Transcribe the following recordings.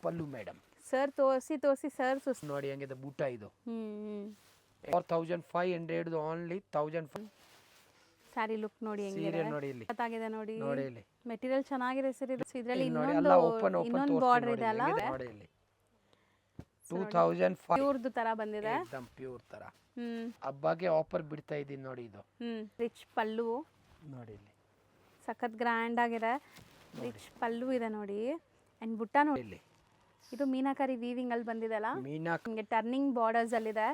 ಪಲ್ಲು madam. Sir ತೋರಿಸಿ sir ನೋಡಿ ಹೆಂಗಿದೆ ಬೂಟ ಇದು. 4500 ಓನ್ಲಿ 1500. ಸ್ಯಾರಿ ಲುಕ್ ನೋಡಿ ಹೆಂಗಿದೆ, ನೋಡಿ ಇಲ್ಲಿ ಗೊತ್ತಾಗಿದೆ ನೋಡಿ. ನೋಡಿ ಇಲ್ಲಿ ಮೆಟೀರಿಯಲ್ ಚೆನ್ನಾಗಿದೆ ಸರ್. ಇದರಲ್ಲಿ ಇನ್ನೊಂದು ಬಾರ್ಡರ್ ಇದೆ ಅಲ್ಲ, ನೋಡಿ ಇಲ್ಲಿ 2005 ಪ್ಯೂರ್ದು ತರ ಬಂದಿದೆ, एकदम ಪ್ಯೂರ್ ತರ. ಹಬ್ಬಕ್ಕೆ ಆಫರ್ ಬಿಡ್ತಾ ಇದೀನಿ ನೋಡಿ. ಇದು ರಿಚ್ ಪಲ್ಲು ನೋಡಿ ಇಲ್ಲಿ ಸಖತ್ ಗ್ರ್ಯಾಂಡ್ ಆಗಿದೆ. ರಿಚ್ ಪಲ್ಲು ಇದೆ ನೋಡಿ. ಅಂಡ್ ಬುಟ್ಟ ನೋಡಿ ಇಲ್ಲಿ. ಇದು ಮೀನಾಕರಿ ವೀವಿಂಗ್ ಅಲ್ಲಿ ಬಂದಿದೆ ಅಲ್ಲ, ಮೀನಾಕರಿ ನಿಮಗೆ ಟರ್ನಿಂಗ್ ಬಾರ್ಡರ್ಸ್ ಅಲ್ಲಿ ಇದೆ.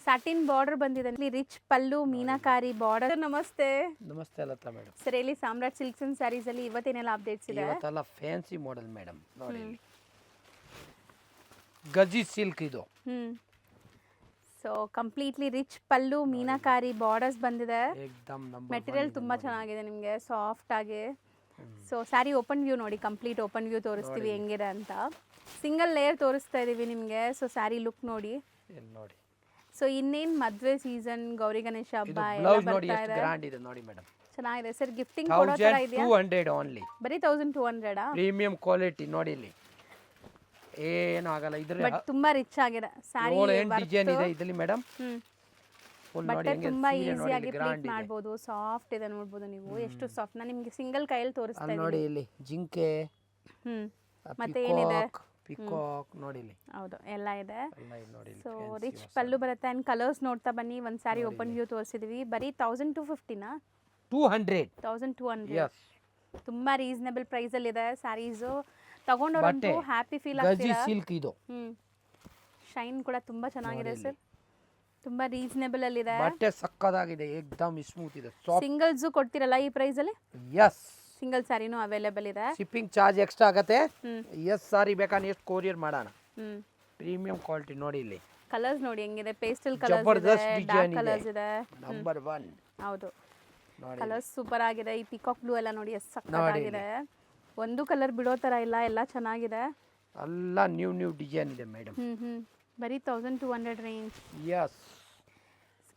ಸ್ಯಾಟಿನ್ ಬಾರ್ಡರ್ ಬಂದಿದೆ ಇಲ್ಲಿ. ರಿಚ್ ಪಲ್ಲು ಮೀನಾಕಾರಿ ಬಾರ್ಡರ್. ನಮಸ್ತೆ. ನಮಸ್ತೆ ಲತಾ ಮೇಡಮ್. ಸರ್ ಇಲ್ಲಿ ಸಾಮ್ರಾಟ್ ಸಿಲ್ಕ್ಸ್ ಅಂಡ್ ಸ್ಯಾರೀಸ್ ಅಲ್ಲಿ ಇವತ್ತೇನೆಲ್ಲ ಅಪ್ಡೇಟ್ಸ್ ಇದೆ? ಇವತ್ತೆಲ್ಲ ಫ್ಯಾನ್ಸಿ ಮಾಡೆಲ್ ಮೇಡಮ್. ನೋಡಿ ಇಲ್ಲಿ ಗಜಿ ಸಿಲ್ಕ್ ಇದು. ಸೊ ಕಂಪ್ಲೀಟ್ಲಿ ರಿಚ್ ಪಲ್ಲು ಮೀನಾಕಾರಿ ಬಾರ್ಡರ್ಸ್ ಬಂದಿದೆ. ಮೆಟೀರಿಯಲ್ ತುಂಬಾ ಚೆನ್ನಾಗಿದೆ ನಿಮಗೆ, ಸಾಫ್ಟ್ ಆಗಿ. ಸೊ ಸ್ಯಾರಿ ಓಪನ್ ವ್ಯೂ ನೋಡಿ, ಕಂಪ್ಲೀಟ್ ಓಪನ್ ವ್ಯೂ ತೋರಿಸ್ತೀವಿ ಹೆಂಗಿದೆ ಅಂತ. ಸಿಂಗಲ್ ಲೇಯರ್ ತೋರಿಸ್ತಾ ಇದೀವಿ ನಿಮಗೆ. ಸೊ ಸ್ಯಾರಿ ಲುಕ್ ನೋಡಿ. ನೋಡಿ ಸೊ ಇನ್ನೇನ್ ಮದ್ವೆ ಸೀಸನ್, ಗೌರಿ ಗಣೇಶ ಹಬ್ಬ ಎಲ್ಲ ಬರ್ತಾ ಇದೆ. ಗ್ರ್ಯಾಂಡ್ ಇದೆ ನೋಡಿ ಮೇಡಮ್. ಚೆನ್ನಾಗಿದೆ ಸರ್. ಗಿಫ್ಟಿಂಗ್ ಕೊಡೋ ತರ ಇದೆಯಾ? 1200 ಓನ್ಲಿ. ಬರೀ 1200 ಆ? ಪ್ರೀಮಿಯಂ ಕ್ವಾಲಿಟಿ ನೋಡಿ ಇಲ್ಲಿ, ಏನಾಗಲ್ಲ ಇದ್ರೆ. ಬಟ್ ತುಂಬಾ ರಿಚ್ ಆಗಿದೆ ಸ್ಯಾರಿ. ಡಿಸೈನ್ ಇದೆ ಇದರಲ್ಲಿ ಮೇಡಮ್. ಬಟ್ಟೆ ತುಂಬಾ ಈಸಿಯಾಗಿ ಪ್ಲೀಟ್ ಮಾಡಬಹುದು. ಸಾಫ್ಟ್ ಇದೆ ನೋಡಬಹುದು ನೀವು, ಎಷ್ಟು ಸಾಫ್ಟ್. ನಾನು ನಿಮಗೆ ಸಿಂಗಲ್ ಕೈಯಲ್ಲಿ ತೋರಿಸ್ತಾ ಇದ್ದೀನಿ ನೋಡಿ ಇಲ್ಲಿ. ಜಿಂಕೆ ಮತ್ತೆ ಏನಿದೆ, ಪಿಕಾಕ್ ನೋಡಿ ಇಲ್ಲಿ. ಹೌದು ಎಲ್ಲ ಇದೆ. ಸೊ ರಿಚ್ ಪಲ್ಲು ಬರುತ್ತೆ. ಅಂಡ್ ಕಲರ್ಸ್ ನೋಡ್ತಾ ಬನ್ನಿ. ಒಂದು ಸ್ಯಾರಿ ಓಪನ್ ವ್ಯೂ ತೋರಿಸಿದ್ವಿ. ಬರೀ 1250 ನಾ? 1200. ತುಂಬಾ ರೀಸನೇಬಲ್ ಪ್ರೈಸ್ ಅಲ್ಲಿ ಇದೆ ಸ್ಯಾರೀಸ್. ತಗೊಂಡವ್ರಂತೂ ಹ್ಯಾಪಿ ಫೀಲ್ ಆಗ್ತೀರಾ. ಸಿಲ್ಕ್ ಇದು. ಶೈನ್ ಕೂಡ ತುಂಬಾ ಚೆನ್ನಾಗಿದೆ ಸರ್. ತುಂಬಾ ರೀಸನೇಬಲ್ ಅಲ್ಲಿ ಇದೆ. ಬಟ್ಟೆ ಸಕ್ಕತ್ತಾಗಿದೆ, ಏಕದಮ್ ಸ್ಮೂತ್ ಇದೆ. ಸಿಂಗಲ್ಸ್ ಕೊಡ್ತಿರಲ್ಲ ಈ ಪ್ರೈಸ್ ಅಲ್ಲಿ? ಯಸ್, ಸಿಂಗಲ್ ಸ್ಯಾರಿನೂ ಅವೈಲೇಬಲ್ ಇದೆ. ಶಿಪ್ಪಿಂಗ್ ಚಾರ್ಜ್ ಎಕ್ಸ್ಟ್ರಾ ಆಗುತ್ತೆ. ಎಸ್ ಸಾರಿ ಬೇಕಾದ್ರೆ ಎಷ್ಟು ಕೊರಿಯರ್ ಮಾಡೋಣ. ಪ್ರೀಮಿಯಂ ಕ್ವಾಲಿಟಿ ನೋಡಿ ಇಲ್ಲಿ. ಕಲರ್ಸ್ ನೋಡಿ ಹೆಂಗಿದೆ, ಪೇಸ್ಟಲ್ ಕಲರ್ಸ್ ಇದೆ, ಡಾರ್ಕ್ ಕಲರ್ಸ್ ಇದೆ. ನಂಬರ್ 1. ಹೌದು, ಕಲರ್ಸ್ ಸೂಪರ್ ಆಗಿದೆ. ಈ ಪಿಕಾಕ್ ಬ್ಲೂ ಎಲ್ಲ ನೋಡಿ ಎಷ್ಟು ಸಕ್ಕತ್ತಾಗಿದೆ. ಒಂದು ಕಲರ್ ಬಿಡೋ ತರ ಇಲ್ಲ, ಎಲ್ಲ ಚೆನ್ನಾಗಿದೆ. ಎಲ್ಲ ನ್ಯೂ ಡಿಸೈನ್ ಇದೆ ಮೇಡಮ್. ಬರೀ 1200 ರೇಂಜ್. ಯಸ್,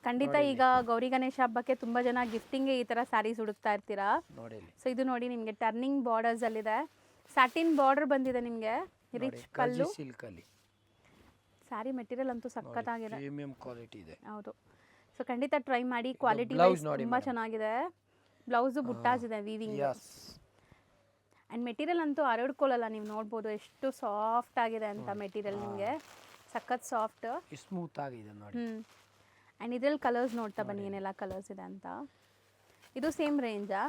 ಖಂಡಿತ ಈಗ ಗೌರಿ ಗಣೇಶ ಹಬ್ಬಕ್ಕೆ ತುಂಬಾ ಜನ ಗಿಫ್ಟಿಂಗ್ ಈ ತರ ಸ್ಯಾರೀಸ್ ಹುಡುಕ್ತಾ ಇರ್ತೀರಾ. ಸೊ ಇದು ನೋಡಿ ನಿಮಗೆ ಟರ್ನಿಂಗ್ ಬಾರ್ಡರ್ಸ್ ಅಲ್ಲಿ ಇದೆ. ಸ್ಯಾಟಿನ್ ಬಾರ್ಡರ್ ಬಂದಿದೆ ನಿಮಗೆ. ರಿಚ್ ಪಲ್ಲು ಸಿಲ್ಕ್ ಅಲ್ಲಿ. ಸ್ಯಾರಿ ಮೆಟೀರಿಯಲ್ ಅಂತೂ ಸಕ್ಕತ್ತಾಗಿದೆ, ಪ್ರೀಮಿಯಂ ಕ್ವಾಲಿಟಿ ಇದೆ. ಹೌದು. ಸೊ ಖಂಡಿತ ಟ್ರೈ ಮಾಡಿ. ಕ್ವಾಲಿಟಿ ತುಂಬಾ ಚೆನ್ನಾಗಿದೆ. ಬ್ಲೌಸ್ ಬುಟ್ಟಾಸ್ ಇದೆ ವೀವಿಂಗ್. ಅಂಡ್ ಮೆಟೀರಿಯಲ್ ಅಂತೂ ಹರಡ್ಕೊಳ್ಳಲ್ಲ. ನೀವು ನೋಡ್ಬೋದು ಎಷ್ಟು ಸಾಫ್ಟ್ ಆಗಿದೆ ಅಂತ ಮೆಟೀರಿಯಲ್. ನಿಮಗೆ ಸಖತ್ ಸಾಫ್ಟ್, ಸ್ಮೂತ್ ಆಗಿದೆ ನೋಡಿ. ಅಂಡ್ ಇದ್ರಲ್ಲಿ ಕಲರ್ಸ್ ನೋಡ್ತಾ ಬನ್ನಿ ಏನೆಲ್ಲ ಕಲರ್ಸ್ ಇದೆ ಅಂತ. ಇದು ಸೇಮ್ ರೇಂಜಾ?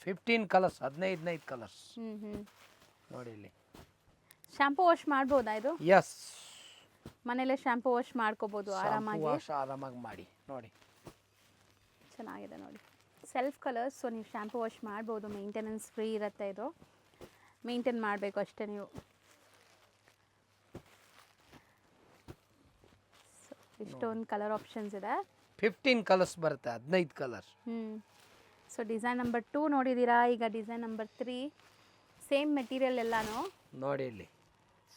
15 ಕಲರ್ಸ್, 15 ಕಲರ್ಸ್ ನೋಡಿ ಇಲ್ಲಿ. ಶಾಂಪೂ ವಾಶ್ ಮಾಡ್ಬೋದಾ ಇದು? ಯಸ್, ಮನೇಲೆ ಶಾಂಪೂ ವಾಶ್ ಮಾಡ್ಕೋಬಹುದು ಆರಾಮಾಗಿ. ಆರಾಮಾಗಿ ಮಾಡಿ ನೋಡಿ. ಚೆನ್ನಾಗಿದೆ ನೋಡಿ, ಸೆಲ್ಫ್ ಕಲರ್ಸ್. ಸೊ ನೀವು ಶಾಂಪೂ ವಾಶ್ ಮಾಡ್ಬೋದು, ಮೇಂಟೆನೆನ್ಸ್ ಫ್ರೀ ಇರುತ್ತೆ. ಇದು ಮೇಂಟೈನ್ ಮಾಡಬೇಕು ಅಷ್ಟೇ ನೀವು. ಇಷ್ಟೊಂದು ಕಲರ್ ಆಪ್ಷನ್ಸ್ ಇದೆ. 15 ಕಲರ್ಸ್ ಬರುತ್ತೆ, 15 ಕಲರ್ಸ್. ಸೊ ಡಿಸೈನ್ ನಂಬರ್ 2 ನೋಡಿದ್ದೀರಾ. ಈಗ ಡಿಸೈನ್ ನಂಬರ್ 3. ಸೇಮ್ ಮೆಟೀರಿಯಲ್ ಎಲ್ಲಾನು ನೋಡಿ ಇಲ್ಲಿ.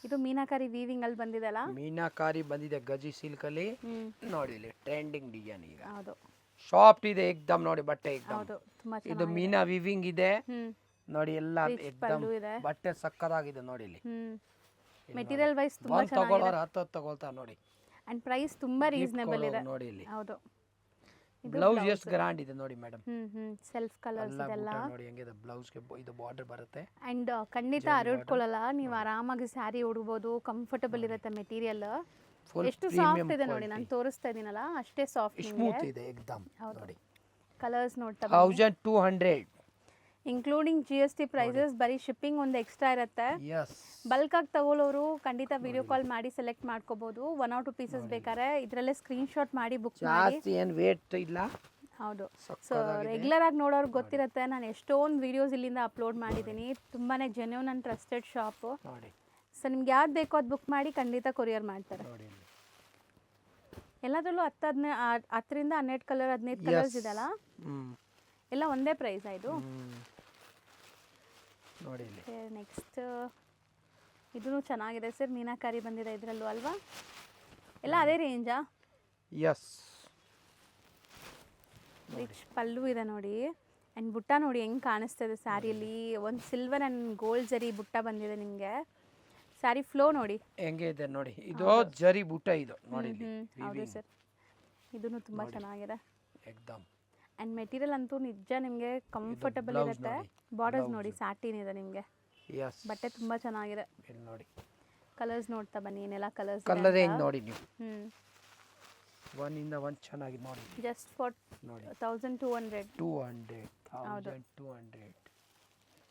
ಇದು ಮೀನಾಕಾರಿ ವೀವಿಂಗ್ ಅಲ್ಲಿ ಬಂದಿದೆಲ್ಲ. ಮೀನಾಕಾರಿ ಬಂದಿದೆ ಗಜಿ ಸಿಲ್ಕ್ ಅಲ್ಲಿ. ನೋಡಿ ಇಲ್ಲಿ ಟ್ರೆಂಡಿಂಗ್ ಡಿಸೈನ್ ಈಗ. ಹೌದು, ಸಾಫ್ಟ್ ಇದೆ ಏಕದಮ್ ನೋಡಿ ಬಟ್ಟೆ. ಹೌದು, ತುಂಬಾ ಚೆನ್ನಾಗಿದೆ. ಇದು ಮೀನಾ ವೀವಿಂಗ್ ಇದೆ ನೋಡಿ. ಎಲ್ಲ ಏಕದಮ್ ಬಟ್ಟೆ ಸಕ್ಕತ್ತಾಗಿದೆ ನೋಡಿ ಇಲ್ಲಿ. ಮೆಟೀರಿಯಲ್ ವೈಸ್ ತುಂಬಾ ಚೆನ್ನಾಗಿದೆ. ತಗೊಳ್ಳೋರು ಹತ್ತು ತಗೊಳ್ತಾ ನೋಡಿ. ಅಂಡ್ ಪ್ರೈಸ್ ತುಂಬಾ ರೀಸನೇಬಲ್ ಇದೆ ನೋಡಿ ಇಲ್ಲಿ. ಹೌದು. ಬ್ಲೌಸ್ ಎಷ್ಟು ಗ್ರ್ಯಾಂಡ್ ಇದೆ ನೋಡಿ ಮೇಡಮ್. ಸೆಲ್ಫ್ ಕಲರ್ಸ್ ಇದೆಲ್ಲ ನೋಡಿ ಹೆಂಗಿದೆ. ಬ್ಲೌಸ್ ಗೆ ಇದು ಬಾರ್ಡರ್ ಬರುತ್ತೆ. ಅಂಡ್ ಖಂಡಿತ ಹರಡ್ಕೊಳ್ಳಲ್ಲ. ನೀವು ಆರಾಮಾಗಿ ಸ್ಯಾರಿ ಉಡಬಹುದು, ಕಂಫರ್ಟಬಲ್ ಇರುತ್ತೆ ಮೆಟೀರಿಯಲ್. ಎಷ್ಟು ಸಾಫ್ಟ್ ಇದೆ ನೋಡಿ, ನಾನು ತೋರಿಸ್ತಾ ಇದೀನಲ್ಲ ಅಷ್ಟೇ ಸಾಫ್ಟ್, ಸ್ಮೂತ್ ಇದೆ ಏಕದಮ್ ನೋಡಿ. ಕಲರ್ಸ್ ನೋಡ್ತಾ 1200 ಇನ್ಕ್ಲೂಡಿಂಗ್ GST ಪ್ರೈಸಸ್. ಬರೀ ಶಿಪ್ಪಿಂಗ್ ಒಂದು ಎಕ್ಸ್ಟ್ರಾ ಇರುತ್ತೆ. ಬಲ್ಕ್ ಆಗಿ ತಗೊಳ್ಳೋರು ಖಂಡಿತ ವಿಡಿಯೋ ಕಾಲ್ ಮಾಡಿ ಸೆಲೆಕ್ಟ್ ಮಾಡ್ಕೋಬಹುದು. 1 or 2 ಪೀಸಸ್ ಬೇಕಾದ್ರೆ ಇದರಲ್ಲೇ ಸ್ಕ್ರೀನ್ ಶಾಟ್ ಮಾಡಿ ಬುಕ್ ಮಾಡಿ. ಜಾಸ್ತಿ ಏನು ವೇಟ್ ಇಲ್ಲ. ಹೌದು. ಸೊ ರೆಗ್ಯುಲರ್ ಆಗಿ ನೋಡೋರ್ಗೆ ಗೊತ್ತಿರುತ್ತೆ, ನಾನು ಎಷ್ಟೊಂದು ವಿಡಿಯೋಸ್ ಇಲ್ಲಿಂದ ಅಪ್ಲೋಡ್ ಮಾಡಿದ್ದೀನಿ. ತುಂಬಾನೇ genuine and trusted shop. So ನಿಮ್ಗೆ ಯಾವ್ದು ಬೇಕೋ ಅದು ಬುಕ್ ಮಾಡಿ, ಖಂಡಿತ ಕೊರಿಯರ್ ಮಾಡ್ತಾರೆ. ಎಲ್ಲದರಲ್ಲೂ 10ರಿಂದ 12 ಕಲರ್, 15 ಕಲರ್ಸ್ ಇದೆಲ್ಲ. ಎಲ್ಲ ಒಂದೇ ಪ್ರೈಸ್ ಇದು ನೋಡಿ. ನೆಕ್ಸ್ಟ್ ಇದೂ ಚೆನ್ನಾಗಿದೆ ಸರ್. ಮೀನಾಕಾರಿ ಬಂದಿದೆ ಇದರಲ್ಲೂ ಅಲ್ವಾ? ಎಲ್ಲ ಅದೇ ರೇಂಜಾ? ಯಸ್. ರಿಚ್ ಪಲ್ಲು ಇದೆ ನೋಡಿ. ಆ್ಯಂಡ್ ಬುಟ್ಟ ನೋಡಿ ಹೆಂಗೆ ಕಾಣಿಸ್ತಾ ಇದೆ ಸ್ಯಾರಿಯಲ್ಲಿ. ಒಂದು ಸಿಲ್ವರ್ ಆ್ಯಂಡ್ ಗೋಲ್ಡ್ ಜರಿ ಬುಟ್ಟ ಬಂದಿದೆ ನಿಮಗೆ. ಸ್ಯಾರಿ ಫ್ಲೋ ನೋಡಿ. ಹೆಂಗೆ ಇದೆ ನೋಡಿ, ಇದು ಜರಿ ಬುಟ್ಟ ಇದು ನೋಡಿ ಇಲ್ಲಿ. ಹೌದು ಸರ್, ಇದೂ ತುಂಬ ಚೆನ್ನಾಗಿದೆ. ಏಕ್ದಮ್. ಆ್ಯಂಡ್ ಮೆಟೀರಿಯಲ್ ಅಂತೂ ನಿಜ ನಿಮಗೆ ಕಂಫರ್ಟಬಲ್ ಇರುತ್ತೆ. ಬಾರ್ಡರ್ಸ್ ನೋಡಿ ಸ್ಯಾಟಿನ್ ಇದೆ ನಿಮಗೆ. ಯಸ್, ಬಟ್ಟೆ ತುಂಬ ಚೆನ್ನಾಗಿದೆ. ಇಲ್ಲಿ ನೋಡಿ ಕಲರ್ಸ್ ನೋಡ್ತಾ ಬನ್ನಿ, ಏನೆಲ್ಲ ಕಲರ್ಸ್. ಕಲರ್ ಹೆಂಗ್ ನೋಡಿ ನೀವು. ಒನ್ ಇಂದ ಒನ್ ಚೆನ್ನಾಗಿದೆ ನೋಡಿ. ಜಸ್ಟ್ ಫಾರ್ ನೋಡಿ 1200. 1200.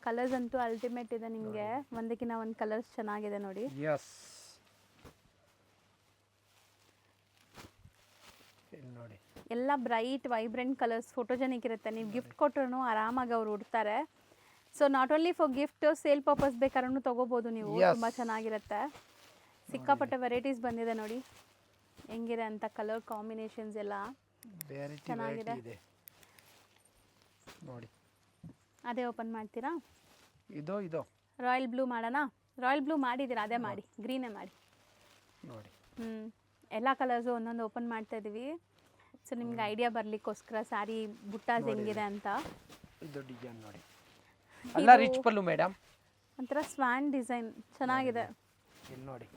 ಕಲರ್ಸ್ ಅಂತೂ ಅಲ್ಟಿಮೇಟ್ ಇದೆ ನಿಮಗೆ. ಒಂದಕ್ಕಿಂತ ಒಂದು ಕಲರ್ಸ್ ಚೆನ್ನಾಗಿದೆ ನೋಡಿ. ಎಸ್, ಇಲ್ಲಿ ನೋಡಿ ಎಲ್ಲ ಬ್ರೈಟ್ ವೈಬ್ರೆಂಟ್ ಕಲರ್ಸ್, ಫೋಟೋಜೆನಿಕ್ ಇರುತ್ತೆ. ನೀವು ಗಿಫ್ಟ್ ಕೊಟ್ಟರು ಆರಾಮಾಗಿ ಅವ್ರು ಉಡ್ತಾರೆ. So not only for gift, sale purpose ಬೇಕಾದ್ರೂ ತೊಗೋಬೋದು ನೀವು. ತುಂಬ ಚೆನ್ನಾಗಿರುತ್ತೆ. ಸಿಕ್ಕಾಪಟ್ಟೆ ವೆರೈಟೀಸ್ ಬಂದಿದೆ ನೋಡಿ ಹೆಂಗಿದೆ ಅಂತ. ಕಲರ್ ಕಾಂಬಿನೇಷನ್ಸ್ ಎಲ್ಲ ಚೆನ್ನಾಗಿದೆ ನೋಡಿ. ಅದೇ ಓಪನ್ ಮಾಡ್ತೀರಾ? ಇದು ರಾಯಲ್ ಬ್ಲೂ ಮಾಡೋಣ. ರಾಯಲ್ ಬ್ಲೂ ಮಾಡಿದ್ದೀರಾ, ಅದೇ ಮಾಡಿ, ಗ್ರೀನೇ ಮಾಡಿ ನೋಡಿ. ಎಲ್ಲ ಕಲರ್ಸು ಒಂದೊಂದು ಓಪನ್ ಮಾಡ್ತಾ ಇದ್ದೀವಿ. ಸೊ ನಿಮ್ಗೆ ಐಡಿಯಾ ಬರಲಿಕ್ಕೋಸ್ಕರ ಸ್ಯಾರಿ ಬುಟ್ಟಾಸ್ ಹೆಂಗಿದೆ ಅಂತ. ಇದು ಡಿಸೈನ್ ನೋಡಿ, ಎಲ್ಲ ರಿಚ್ ಪಲ್ಲು ಮೇಡಮ್. ಒಂಥರ ಸ್ವಾನ್ ಡಿಸೈನ್ ಚೆನ್ನಾಗಿದೆ. ಇಲ್ಲಿ ನೋಡಿ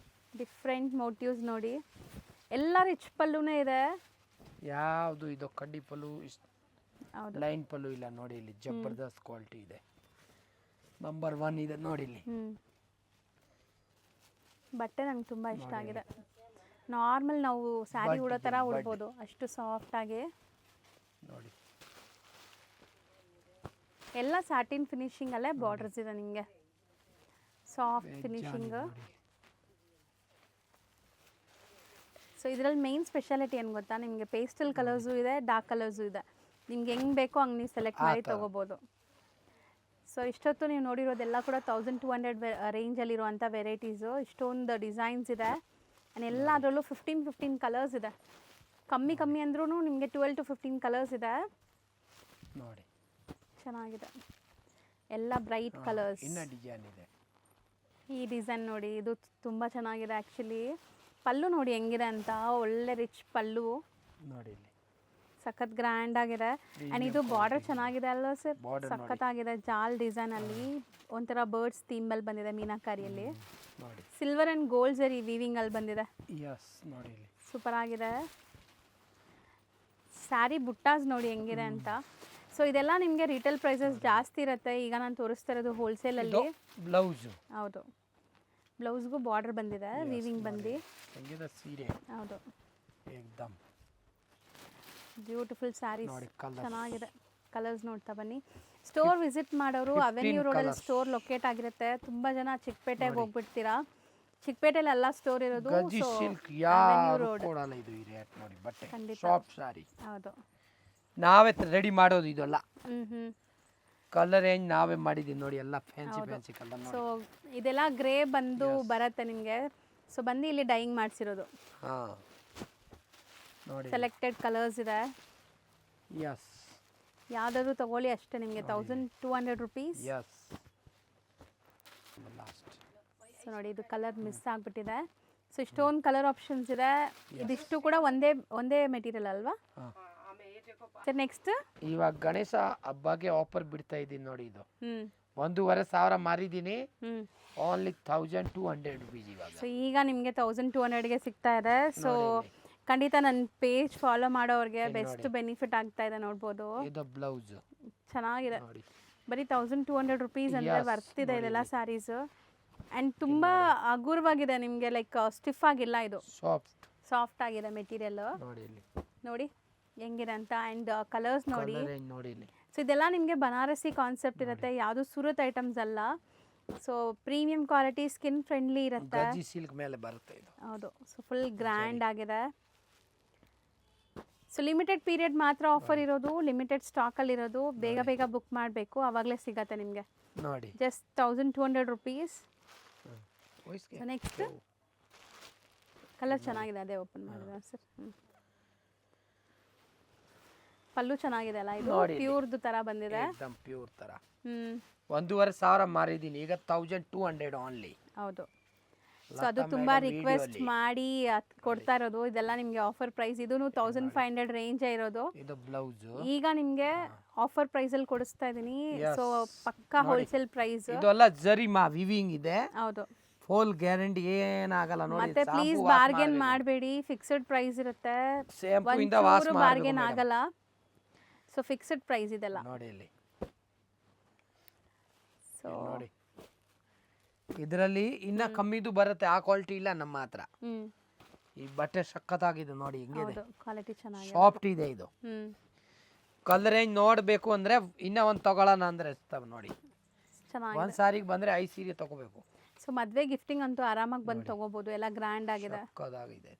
ಡಿಫ್ರೆಂಟ್ ಮೋಟಿವ್ಸ್ ನೋಡಿ. ಎಲ್ಲ ರಿಚ್ ಪಲ್ಲುನೇ ಇದೆ. ಯಾವುದು ಇದು ಕಡ್ಡಿ ಪಲ್ಲು, ಹೌದು, ಲೈನ್ ಪಲ್ಲು ಇಲ್ಲ ನೋಡಿ. ಇಲ್ಲಿ ಜಬರ್ದಸ್ತ್ ಕ್ವಾಲಿಟಿ ಇದೆ. ನಂಬರ್ 1 ಇದೆ ನೋಡಿ ಇಲ್ಲಿ. ಬಟ್ಟೆ ನಂಗೆ ತುಂಬ ಇಷ್ಟ ಆಗಿದೆ. ನಾರ್ಮಲ್ ನಾವು ಸ್ಯಾರಿ ಉಡೋ ಥರ ಉಡ್ಬೋದು, ಅಷ್ಟು ಸಾಫ್ಟಾಗಿ ನೋಡಿ. ಎಲ್ಲ ಸ್ಯಾಟಿನ್ ಫಿನಿಶಿಂಗಲ್ಲೇ ಬಾರ್ಡರ್ಸ್ ಇದೆ ನಿಮಗೆ. Soft finishing. ಸೊ ಇದರಲ್ಲಿ ಮೇನ್ ಸ್ಪೆಷಾಲಿಟಿ ಏನು ಗೊತ್ತಾ, ನಿಮಗೆ ಪೇಸ್ಟಲ್ ಕಲರ್ಸು ಇದೆ, ಡಾರ್ಕ್ ಕಲರ್ಸು ಇದೆ. ನಿಮ್ಗೆ ಹೆಂಗೆ ಬೇಕೋ ಹಂಗೆ ನೀವು ಸೆಲೆಕ್ಟ್ ಮಾಡಿ ತೊಗೋಬೋದು. ಸೊ ಇಷ್ಟೊತ್ತು ನೀವು ನೋಡಿರೋದೆಲ್ಲ ಕೂಡ 1200 ರೇಂಜಲ್ಲಿರುವಂಥ ವೆರೈಟೀಸು. ಇಷ್ಟೊಂದು ಡಿಸೈನ್ಸ್ ಇದೆ. ಆ್ಯಂಡ್ ಎಲ್ಲದರಲ್ಲೂ 15 ಕಲರ್ಸ್ ಇದೆ. ಕಮ್ಮಿ ಅಂದ್ರೂ ನಿಮಗೆ 12 to 15 ಕಲರ್ಸ್ ಇದೆ ನೋಡಿ. ಚೆನ್ನಾಗಿದೆ, ಎಲ್ಲ ಬ್ರೈಟ್ ಕಲರ್ಸ್. ಡಿಸೈನ್ ಇದೆ. ಈ ಡಿಸೈನ್ ನೋಡಿ, ಇದು ತುಂಬ ಚೆನ್ನಾಗಿದೆ ಆ್ಯಕ್ಚುಲಿ. ಪಲ್ಲು ನೋಡಿ ಹೆಂಗಿದೆ ಅಂತ, ಒಳ್ಳೆ ರಿಚ್ ಪಲ್ಲು ನೋಡಿ. ಇಲ್ಲಿ ಸಖತ್ ಗ್ರ್ಯಾಂಡ್ ಆಗಿದೆ. ಆ್ಯಂಡ್ ಇದು ಬಾರ್ಡರ್ ಚೆನ್ನಾಗಿದೆ ಅಲ್ವಾ ಸರ್? ಸಖತ್ತಾಗಿದೆ. ಜಾಲ್ ಡಿಸೈನ್ ಅಲ್ಲಿ ಒಂಥರ ಬರ್ಡ್ಸ್ ಥೀಮಲ್ಲಿ ಬಂದಿದೆ ಮೀನಾಕಾರಿಯಲ್ಲಿ. ಸಿಲ್ವರ್ ಆ್ಯಂಡ್ ಗೋಲ್ಡ್ ಜರಿ ವೀವಿಂಗ್ ಅಲ್ಲಿ ಬಂದಿದೆ. ಸೂಪರ್ ಆಗಿದೆ. ಸ್ಯಾರಿ ಬುಟ್ಟಾಸ್ ನೋಡಿ ಹೆಂಗಿದೆ ಅಂತ. ಸೊ ಇದೆಲ್ಲ ನಿಮಗೆ ರಿಟೇಲ್ ಪ್ರೈಸಸ್ ಜಾಸ್ತಿ ಇರುತ್ತೆ. ಈಗ ನಾನು ತೋರಿಸ್ತಾ ಇರೋದು ಹೋಲ್ಸೇಲಲ್ಲಿ. ಬ್ಲೌಸ್ ಹೌದು, ಬ್ಲೌಸ್ಗೂ ಬಾರ್ಡರ್ ಬಂದಿದೆ, ವೀವಿಂಗ್ ಬಂದು. ಹೌದು, ಬ್ಯೂಟಿಫುಲ್ ಸ್ಯಾರೀಸ್ ಚೆನ್ನಾಗಿದೆ. ಕಲರ್ಸ್ ನೋಡ್ತಾ ಬನ್ನಿ. ಸ್ಟೋರ್ ವಿಸಿಟ್ ಮಾಡೋರು ಅವೆನ್ಯೂ ರೋಡಲ್ಲಿ ಸ್ಟೋರ್ ಲೊಕೇಟ್ ಆಗಿರುತ್ತೆ. ತುಂಬ ಜನ ಚಿಕ್ಕಪೇಟೆಗೆ ಹೋಗ್ಬಿಡ್ತೀರಾ. ಚಿಕ್ಕಪೇಟೆಯಲ್ಲಿ ಎಲ್ಲ ಸ್ಟೋರ್ ಇರೋದು. ಹೌದು, ನಾವೇ ರೆಡಿ ಮಾಡೋದು ಇದೆಲ್ಲ. ಕಲರ್ ರೇಂಜ್ ನಾವೇ ಮಾಡಿದೀವಿ ನೋಡಿ, ಎಲ್ಲ ಫ್ಯಾನ್ಸಿ ಫ್ಯಾನ್ಸಿ ಕಲರ್. ಸೊ ಇದೆಲ್ಲ ಗ್ರೇ ಬಂದು ಬರುತ್ತೆ ನಿಮಗೆ. ಸೊ ಬಂದು ಇಲ್ಲಿ ಡೈಯಿಂಗ್ ಮಾಡಿಸಿರೋದು. ನೋಡಿ, ಸೆಲೆಕ್ಟೆಡ್ ಕಲರ್ಸ್ ಇದೆ. ಎಸ್, ಯಾವ್ದಾದ್ರು ತಗೊಳ್ಳಿ ಅಷ್ಟೇ ನಿಮಗೆ 1200 ರುಪೀಸ್. ಎಸ್, ಸೊ ನೋಡಿ, ಇದು ಕಲರ್ ಮಿಸ್ ಆಗಿಬಿಟ್ಟಿದೆ. ಸೊ ಇಷ್ಟೊಂದು ಕಲರ್ ಆಪ್ಷನ್ಸ್ ಇದೆ. ಇದಿಷ್ಟು ಕೂಡ ಒಂದೇ ಮೆಟೀರಿಯಲ್ ಅಲ್ವಾ ಸರ್? ನೆಕ್ಸ್ಟ್ ಇವಾಗ ಗಣೇಶ ಹಬ್ಬಗೆ ಆಫರ್ ಬಿಡ್ತಾ ಇದ್ದೀನಿ ನೋಡಿ. ಇದು 1,500 ಮಾರಿದ್ದೀನಿ, ಓನ್ಲಿ 1200 ರುಪೀಸ್ ಇವಾಗ. ಸೊ ಈಗ ನಿಮಗೆ 1200ಗೆ ಸಿಗ್ತಾ ಇದೆ. ಸೊ ಖಂಡಿತ ನನ್ನ ಪೇಜ್ ಫಾಲೋ ಮಾಡೋರಿಗೆ ಬೆಸ್ಟ್ ಬೆನಿಫಿಟ್ ಆಗ್ತಾ ಇದೆ. ನೋಡ್ಬೋದು, ಇದು ಬ್ಲೌಸ್ ಚೆನ್ನಾಗಿದೆ. ಬರೀ 1200 ರುಪೀಸ್ ಅಂದರೆ ವರ್ತ್ ಇದೆ ಇದೆಲ್ಲ ಸ್ಯಾರೀಸ್. ಆ್ಯಂಡ್ ತುಂಬ ಹಗುರವಾಗಿದೆ ನಿಮಗೆ, ಲೈಕ್ ಸ್ಟಿಫ್ ಆಗಿಲ್ಲ. ಇದು ಸಾಫ್ಟ್ ಆಗಿದೆ ಮೆಟೀರಿಯಲ್. ನೋಡಿ ಹೆಂಗಿದೆ ಅಂತ. ಆ್ಯಂಡ್ ಕಲರ್ಸ್ ನೋಡಿ. ಸೊ ಇದೆಲ್ಲ ನಿಮಗೆ ಬನಾರಸಿ ಕಾನ್ಸೆಪ್ಟ್ ಇರುತ್ತೆ, ಯಾವುದು ಸೂರತ್ ಐಟಮ್ಸ್ ಅಲ್ಲ. So premium quality, skin friendly ಇರುತ್ತೆ. ಸಿಲ್ಕ್ ಮೇಲೆ ಬರುತ್ತೆ ಇದು. ಹೌದು, ಸೊ ಫುಲ್ ಗ್ರ್ಯಾಂಡ್ ಆಗಿದೆ. ಸೊ ಲಿಮಿಟೆಡ್ ಪೀರಿಯಡ್ ಮಾತ್ರ ಆಫರ್ ಇರೋದು, ಲಿಮಿಟೆಡ್ ಸ್ಟಾಕಲ್ಲಿ ಇರೋದು. ಬೇಗ ಬುಕ್ ಮಾಡಬೇಕು, ಆವಾಗಲೇ ಸಿಗತ್ತೆ ನಿಮಗೆ. ನೋಡಿ, ಜಸ್ಟ್ 1200 ರುಪೀಸ್. ನೆಕ್ಸ್ಟ್ ಕಲರ್ ಚೆನ್ನಾಗಿದೆ, ಅದೇ ಓಪನ್ ಮಾಡಿದೆ ಸರ್. ಪಲ್ಲು ಚೆನ್ನಾಗಿದೆ ಅಲ್ಲ, ಇದು ಪ್ಯೂರ್ದು ತರ ಬಂದಿದೆ. एकदम ಪ್ಯೂರ್ ತರ. 1,500 ಮಾರಿದ್ದೀನಿ, ಈಗ 1200 ಓನ್ಲಿ. ಹೌದು, ಸೊ ಅದು ತುಂಬಾ ರಿಕ್ವೆಸ್ಟ್ ಮಾಡಿ ಕೊಡ್ತಾ ಇರೋದು. ಇದೆಲ್ಲ ನಿಮಗೆ ಆಫರ್ ಪ್ರೈಸ್. ಇದು 1500 ರೇಂಜ್ ಇರೋದು. ಇದು ಬ್ಲೌಸ್ ಈಗ ನಿಮಗೆ ಆಫರ್ ಪ್ರೈಸ್ ಅಲ್ಲಿ ಕೊಡಿಸ್ತಾ ಇದೀನಿ. ಸೊ ಪಕ್ಕಾ ಹೋಲ್ಸೇಲ್ ಪ್ರೈಸ್. ಇದೆಲ್ಲ ಜರಿ ಮಾ ವಿವಿಂಗ್ ಇದೆ. ಹೌದು, ಫುಲ್ ಗ್ಯಾರಂಟಿ ಏನಾಗಲ್ಲ ನೋಡಿ. ಮತ್ತೆ ಪ್ಲೀಸ್ ಬಾರ್ಗೇನ್ ಮಾಡಬೇಡಿ, ಫಿಕ್ಸ್ಡ್ ಪ್ರೈಸ್ ಇರುತ್ತೆ, ಶೇಂಪೂ ಇಂದ ವಾಶ್ ಬಾರ್ಗೇನ್ ಆಗಲ್ಲ. ಸೊ ಫಿಕ್ಸ್ಡ್ ಪ್ರೈಸ್ ಇದೆಲ್ಲ ನೋಡಿ ಇಲ್ಲಿ. ಸೊ ನೋಡಿ ಇದರಲ್ಲಿ ಇನ್ನ ಕಮ್ಮಿದು ಬರುತ್ತೆ, ಆ ಕ್ವಾಲಿಟಿ ಇಲ್ಲ ನಮ್ಮ ಹತ್ರ. ಈ ಬಟ್ಟೆ ಸಖತ್ತಾಗಿದೆ ನೋಡಿ, ಹೆಂಗಿದೆ, ಕ್ವಾಲಿಟಿ ಚೆನ್ನಾಗಿದೆ, ಸಾಫ್ಟ್ ಇದೆ ಇದು. ಕಲರ್ ರೇಂಜ್ ನೋಡ್ಬೇಕು ಅಂದ್ರೆ ಇನ್ನ ಒಂದ್ ತಗೊಳ್ಳೋಣ ಅಂದ್ರೆ ಇರ್ತಾವೆ ನೋಡಿ. ಒಂದ್ ಸಾರಿಗೆ ಬಂದ್ರೆ 5 ಸೀರೆ ತಗೋಬೇಕು. ಸೊ ಮದ್ವೆ ಗಿಫ್ಟಿಂಗ್ ಅಂತೂ ಆರಾಮಾಗಿ ಬಂದು ತಗೋಬಹುದು, ಎಲ್ಲ ಗ್ರ್ಯಾಂಡ್ ಆಗಿದೆ. ಸಖತ್ತಾಗಿದೆ.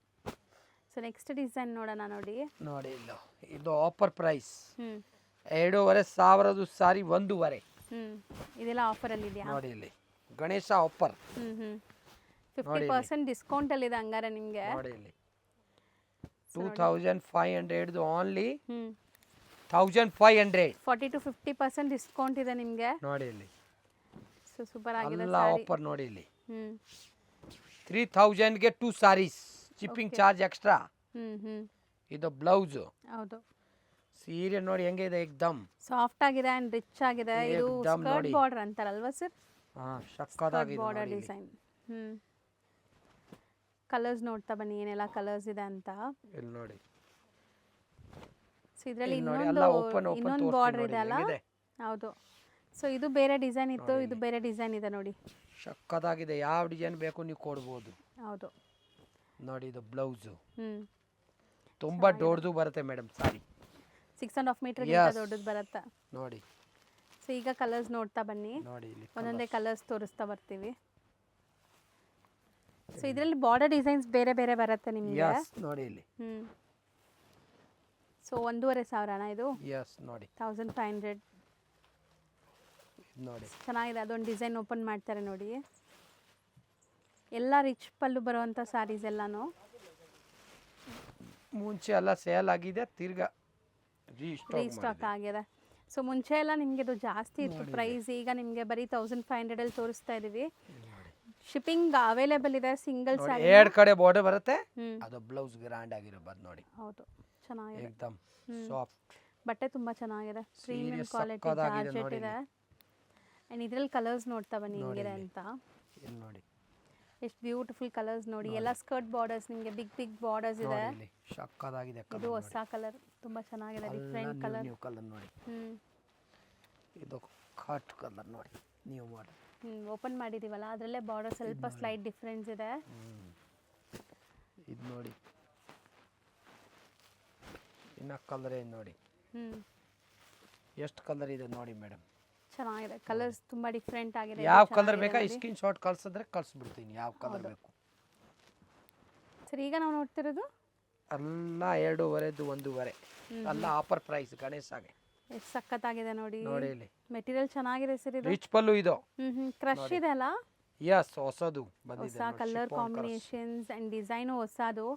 ಸೊ ನೆಕ್ಸ್ಟ್ ಡಿಸೈನ್ ನೋಡೋಣ. ನೋಡಿ ನೋಡಿ ಇಲ್ಲ, ಇದು ಆಫರ್ ಪ್ರೈಸ್ 2,500 ಸಾರಿ 1,500. ಇದೆಲ್ಲ ಆಫರ್ ಅಲ್ಲಿ ಇದೆಯಾ ನೋಡಿ ಇಲ್ಲಿ, ಗಣೇಶ ಆಫರ್ 50% ಡಿಸ್ಕೌಂಟ್ ಅಲ್ಲಿ ಇದೆ ಹಂಗಾರೆ ನಿಮಗೆ. ನೋಡಿ ಇಲ್ಲಿ 2,500 ಓನ್ಲಿ 1,500, 40 to 50% ಡಿಸ್ಕೌಂಟ್ ಇದೆ ನಿಮಗೆ. ನೋಡಿ ಇಲ್ಲಿ. ಸೊ ಸೂಪರ್ ಆಗಿದೆ ಎಲ್ಲ ಆಫರ್ ನೋಡಿ ಇಲ್ಲಿ. 3,000 ಗೆ 2 ಸಾರೀಸ್, ಶಿಪ್ಪಿಂಗ್ ಚಾರ್ಜ್ ಎಕ್ಸ್ಟ್ರಾ. ಇದು ಬ್ಲೌಸ್. ಹೌದು, ಸೀರೆ ನೋಡಿ ಹೆಂಗಿದೆ, ಏಕ್ದಮ್ ಸಾಫ್ಟ್ ಆಗಿದೆ ಅಂಡ್ ರಿಚ್ ಆಗಿದೆ. ಇದು ಸ್ಕರ್ಟ್ ಬಾರ್ಡರ್ ಅಂತಾರಲ್ವಾ ಸರ್? ಹಾ, ಸಕ್ಕತ್ತಾಗಿದೆ ಬಾರ್ಡರ್ ಡಿಸೈನ್. ಕಲರ್ಸ್ ನೋಡ್ತಾ ಬನ್ನಿ ಏನೆಲ್ಲ ಕಲರ್ಸ್ ಇದೆ ಅಂತ. ಇಲ್ಲಿ ನೋಡಿ. ಸೊ ಇದರಲ್ಲಿ ಇನ್ನೊಂದು ಬಾರ್ಡರ್ ಇದೆ ಅಲ್ಲ? ಹೌದು. ಸೊ ಇದು ಬೇರೆ ಡಿಸೈನ್ ಇತ್ತು, ಇದು ಬೇರೆ ಡಿಸೈನ್ ಇದೆ ನೋಡಿ. ಸಕ್ಕತ್ತಾಗಿದೆ, ಯಾವ ಡಿಸೈನ್ ಬೇಕು ನೀವು ಕೊಡ್ಬೋದು. ಹೌದು ನೋಡಿ, ಇದು ಬ್ಲೌಸ್ ತುಂಬಾ ದೊಡ್ಡದು ಬರುತ್ತೆ ಮೇಡಮ್ ಸಾರಿ. 6.5 ಮೀಟರ್ ಗಿಂತ ದೊಡ್ಡದು ಬರುತ್ತೆ ನೋಡಿ. ಸೊ ಈಗ ಕಲರ್ಸ್ ನೋಡ್ತಾ ಬನ್ನಿ, ನೋಡಿ ಇಲ್ಲಿ ಒಂದೊಂದೇ ಕಲರ್ಸ್ ತೋರಿಸ್ತಾ ಬರ್ತೀವಿ. ಸೊ ಇದರಲ್ಲಿ ಬಾರ್ಡರ್ ಡಿಸೈನ್ಸ್ ಬೇರೆ ಬೇರೆ ಬರುತ್ತೆ ನಿಮಗೆ. ನೋಡಿ ಇಲ್ಲಿ. ಸೊ 1,500 ಇದು. ನೋಡಿ 1,500 ನೋಡಿ. ಚೆನ್ನಾಗಿದೆ. ಅದೊಂದು ಡಿಸೈನ್ ಓಪನ್ ಮಾಡ್ತಾರೆ ನೋಡಿ. ಎಲ್ಲ ರಿಚ್ ಪಲ್ಲು ಬರುವಂಥ ಸ್ಯಾರೀಸ್ ಎಲ್ಲಾನು ಮುಂಚೆ ಎಲ್ಲ ಸೇಲ್ ಆಗಿದೆ, ತಿರ್ಗಾ ರೀಸ್ಟಾಕ್ ಆಗಿದೆ. ಸೊ ಮುಂಚೆ ಎಲ್ಲ ನಿಮಗೆ ಇದು ಜಾಸ್ತಿ ಇತ್ತು ಪ್ರೈಸ್, ಈಗ ನಿಮಗೆ ಬರೀ 1,500 ಅಲ್ಲಿ ತೋರಿಸ್ತಾ ಇದೀವಿ. ಶಿಪ್ಪಿಂಗ್ ಅವೈಲೇಬಲ್ ಇದೆ. ಸಿಂಗಲ್ ಸ್ಯಾರಿ 2 ಕಡೆ ಬಾರ್ಡರ್ ಬರುತ್ತೆ. ಅದು ಬ್ಲೌಸ್ ಗ್ರ್ಯಾಂಡ್ ಆಗಿರೋದು ನೋಡಿ. ಹೌದು, ಚೆನ್ನಾಗಿದೆ, ಏಕ್ದಮ್ ಸಾಫ್ಟ್. ಬಟ್ಟೆ ತುಂಬಾ ಚೆನ್ನಾಗಿದೆ, ಪ್ರೀಮಿಯಂ ಕ್ವಾಲಿಟಿ ಜಾರ್ಜೆಟ್ ಇದೆ. ಅಂಡ್ ಇದರಲ್ಲಿ ಕಲರ್ಸ್ ನೋಡ್ತಾ ಬನ್ನಿ ಹೆಂಗಿದೆ ಅಂತ. ಇಲ್ಲಿ ನೋಡಿ ಎಷ್ಟು ಬ್ಯೂಟಿಫುಲ್ ಕಲರ್ಸ್ ನೋಡಿ. ಎಲ್ಲ ಸ್ಕರ್ಟ್ ಬಾರ್ಡರ್ಸ್, ನಿಮಗೆ ಬಿಗ್ ಬಿಗ್ ಬಾರ್ಡರ್ಸ್ ಇದೆ. ಸಕ್ಕತ್ತಾಗಿದೆ. ಇದು ಹೊಸ ಕಲರ್, ತುಂಬಾ ಚೆನ್ನಾಗಿದೆ, ಡಿಫರೆಂಟ್ ಕಲರ್. ನ್ಯೂ ಕಲರ್ ನೋಡಿ. ಇದು ಕಟ್ ಕಲರ್ ನೋಡಿ, ನ್ಯೂ ಮಾಡೆಲ್. ಓಪನ್ ಮಾಡಿದೀವಲ್ಲ ಅದರಲ್ಲೇ ಬಾರ್ಡರ್ ಸ್ವಲ್ಪ ಸ್ಲೈಟ್ ಡಿಫರೆನ್ಸ್ ಇದೆ. ಇದು ನೋಡಿ, ಇನ್ನ ಕಲರ್ ಏನು ನೋಡಿ, ಎಷ್ಟು ಕಲರ್ ಇದೆ ನೋಡಿ ಮೇಡಮ್. ಚೆನ್ನಾಗಿದೆ, ಕಲರ್ಸ್ ತುಂಬಾ ಡಿಫರೆಂಟ್ ಆಗಿದೆ. ಯಾವ ಕಲರ್ ಬೇಕಾ ಸ್ಕ್ರೀನ್ ಶಾಟ್ ಕಳ್ಸಿದ್ರೆ ಕಳ್ಸಿಬಿಡ್ತೀನಿ, ಯಾವ ಕಲರ್ ಬೇಕು. ಸರ್ ಈಗ ನಾವು ನೋಡ್ತಿರೋದು ಎಲ್ಲ 2,500 1,500 ಎಲ್ಲ ಆಫರ್ ಪ್ರೈಸ್ ಗಣೇಶಾಗೆ. ಎಷ್ಟು ಸಖತ್ತಾಗಿದೆ ನೋಡಿ. ನೋಡಿ ಇಲ್ಲಿ ಮೆಟೀರಿಯಲ್ ಚೆನ್ನಾಗಿದೆ ಸರ್. ಇದು ರಿಚ್ ಪಲ್ಲು ಇದು. ಕ್ರಶ್ ಇದೆ ಅಲ್ಲ? ಹೊಸದು ಬಂದಿದೆ. ಹೊಸ ಕಲರ್ ಕಾಂಬಿನೇಷನ್ಸ್ ಅಂಡ್ ಡಿಸೈನ್ ಹೊಸದು.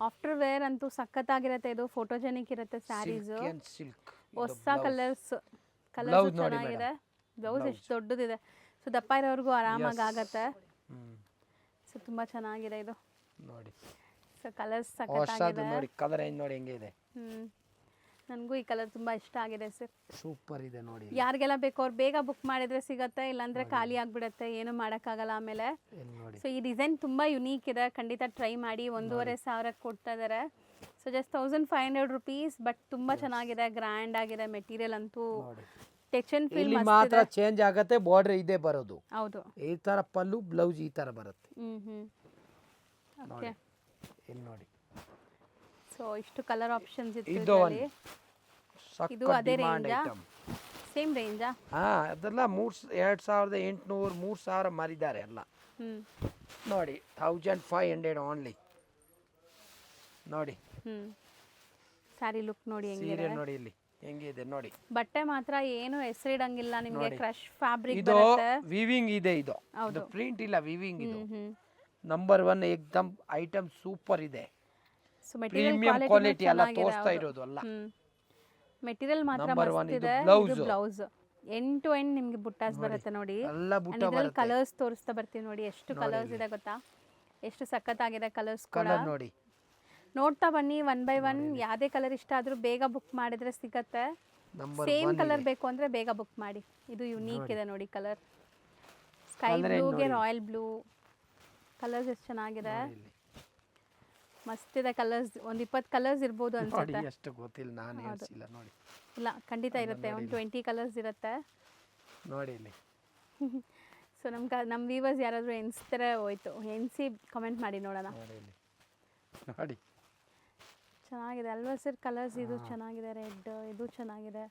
ಆಫ್ಟರ್ ವೇರ್ ಅಂತೂ ಸಖತ್ತಾಗಿರುತ್ತೆ. ಇದು ಫೋಟೋಜೆನಿಕ್ ಇರುತ್ತೆ ಸ್ಯಾರೀಸ್. ಹೊಸ ಕಲರ್ಸ್ ಚೆನ್ನಾಗಿದೆ. ಬ್ಲೌಸ್ ಎಷ್ಟು ದೊಡ್ಡದಿದೆ. ಸೊ ದಪ್ಪ ಇರೋರ್ಗೂ ಆರಾಮಾಗಿ ಆಗತ್ತೆ. ಸೊ ತುಂಬಾ ಚೆನ್ನಾಗಿದೆ ಇದು ನೋಡಿ. ಸೊ ಕಲರ್ಸ್ ಸಖತ್ತಾಗಿದೆ ನೋಡಿ. ಕಲರ್ ಏನು ನೋಡಿ ಹೆಂಗಿದೆ. ನನಗೂ ಈ ಕಲರ್ ತುಂಬಾ ಇಷ್ಟ ಆಗಿದೆ ಸರ್. ಸೂಪರ್ ಇದೆ ನೋಡಿ. ಯಾರಿಗೆಲ್ಲ ಬೇಕು ಅವ್ರು ಬೇಗ ಬುಕ್ ಮಾಡಿದ್ರೆ ಸಿಗತ್ತೆ, ಇಲ್ಲಾಂದ್ರೆ ಖಾಲಿ ಆಗ್ಬಿಡತ್ತೆ, ಏನು ಮಾಡೋಕ್ಕಾಗಲ್ಲ ಆಮೇಲೆ. ಸೊ ಈ ಡಿಸೈನ್ ತುಂಬಾ ಯುನೀಕ್ ಇದೆ, ಖಂಡಿತ ಟ್ರೈ ಮಾಡಿ. 1,500 ಕೊಡ್ತಾ ಇದ್ದಾರೆ. ಸೊ ಜಸ್ಟ್ 1,500 ರುಪೀಸ್, ಬಟ್ ತುಂಬಾ ಚೆನ್ನಾಗಿದೆ, ಗ್ರ್ಯಾಂಡ್ ಆಗಿದೆ. ಮೆಟೀರಿಯಲ್ ಅಂತೂ ಟಚ್ ಅಂಡ್ ಫೀಲ್ ಮಾತ್ರ ಚೇಂಜ್ ಆಗುತ್ತೆ. ಬಾರ್ಡರ್ ಇದೆ ಬರೋದು. ಹೌದು, ಈ ತರ ಪಲ್ಲು, ಬ್ಲೌಸ್ ಈ ತರ ಬರುತ್ತೆ. ಓಕೆ, ಇಲ್ಲಿ ನೋಡಿ. ಸೊ ಇಷ್ಟು ಕಲರ್ ಆಪ್ಷನ್ಸ್ ಇತ್ತು ಇದು ಇದು ಅದೇ ರೇಂಜಾ? ಸೇಮ್ ರೇಂಜಾ? ಅದೆಲ್ಲ 2,800 3,000 ಮಾರಿದ್ದಾರೆ ಎಲ್ಲ. ನೋಡಿ 1,500 ಓನ್ಲಿ. ನೋಡಿ ಸ್ಯಾರಿ ಲುಕ್ ನೋಡಿ ಹೆಂಗಿದೆ. ನೋಡಿ ಇಲ್ಲಿ ಹೆಂಗಿದೆ ನೋಡಿ. ಬಟ್ಟೆ ಮಾತ್ರ ಏನು ಹೆಸರಿಡಂಗಿಲ್ಲ ನಿಮಗೆ. ಕ್ರಶ್ ಫ್ಯಾಬ್ರಿಕ್ ಇದು ಬರುತ್ತೆ. ವಿವಿಂಗ್ ಇದೆ. ಇದು ಪ್ರಿಂಟ್ ಇಲ್ಲ, ವಿವಿಂಗ್. ಇದು ನಂಬರ್ 1 ಏಕ್ದಮ್ ಐಟಮ್ ಸೂಪರ್ ಇದೆ. ಸೊ ಮೆಟೀರಿಯಲ್ ಕ್ವಾಲಿಟಿ ಎಲ್ಲ ತೋರಿಸ್ತಾ ಇರೋದು ಅಲ್ಲ. ಮೆಟೀರಿಯಲ್ ಮಾತ್ರ ಮಸ್ತ್ ಇದೆ. ಇದು ಬ್ಲೌಸ್ ಎಂಡ್ ಟು ಎಂಡ್ ನಿಮಗೆ ಬುಟ್ಟಾಸ್ ಬರುತ್ತೆ ನೋಡಿ. ಎಲ್ಲ ಬುಟ್ಟ ಬರುತ್ತೆ. ಕಲರ್ಸ್ ತೋರಿಸ್ತಾ ಬರ್ತೀವಿ ನೋಡಿ. ಎಷ್ಟು ಕಲರ್ಸ್ ಇದೆ ಗೊತ್ತಾ, ಎಷ್ಟು ಸಖತ್ತಾಗಿದೆ ಕಲರ್ಸ್ ಕೂಡ ನೋಡಿ. ನೋಡ್ತಾ ಬನ್ನಿ 1 by 1. ಯಾವುದೇ ಕಲರ್ ಇಷ್ಟ ಆದ್ರೂ ಬೇಗ ಬುಕ್ ಮಾಡಿದ್ರೆ ಸಿಗತ್ತೆ. ಸೇಮ್ ಕಲರ್ ಬೇಕು ಅಂದ್ರೆ ಬೇಗ ಬುಕ್ ಮಾಡಿ. ಇದು ಯುನೀಕ್ ಇದೆ ನೋಡಿ ಕಲರ್. ಸ್ಕೈ ಬ್ಲೂಗೆ ರಾಯಲ್ ಬ್ಲೂ, ಕಲರ್ಸ್ ಎಷ್ಟು ಚೆನ್ನಾಗಿದೆ, ನೋಡಿ ಇಲ್ಲಿ. ಮಸ್ತ್ ಇದೆ ಕಲರ್ಸ್. ಒಂದು 20 ಕಲರ್ಸ್ ಇರ್ಬೋದು ನೋಡಿ ಅನ್ಸುತ್ತೆ. ಎಷ್ಟು ಗೊತ್ತಿಲ್ಲ, ನಾನು ಹೇಳ್ಸಿಲ್ಲ ನೋಡಿ. ಇಲ್ಲ ಖಂಡಿತ ಇರುತ್ತೆ, ಒಂದು 20 ಕಲರ್ಸ್ ಇರುತ್ತೆ. ನೋಡಿ ಇಲ್ಲಿ. ಸೊ ನಮ್ಮ ವ್ಯೂವರ್ಸ್ ಯಾರಾದರೂ ಎಣಿಸ್ತಾರೆ ಹೋಯ್ತು, ಎಣಿಸಿ ಕಮೆಂಟ್ ಮಾಡಿ ನೋಡೋಣ. ನೋಡಿ ಇಲ್ಲಿ. ನೋಡಿ ಚೆನ್ನಾಗಿದೆ ಅಲ್ವಾ ಸರ್ ಕಲರ್ಸ್? ಇದು ಚೆನ್ನಾಗಿದೆ, ರೆಡ್ ಇದು ಚೆನ್ನಾಗಿದೆ,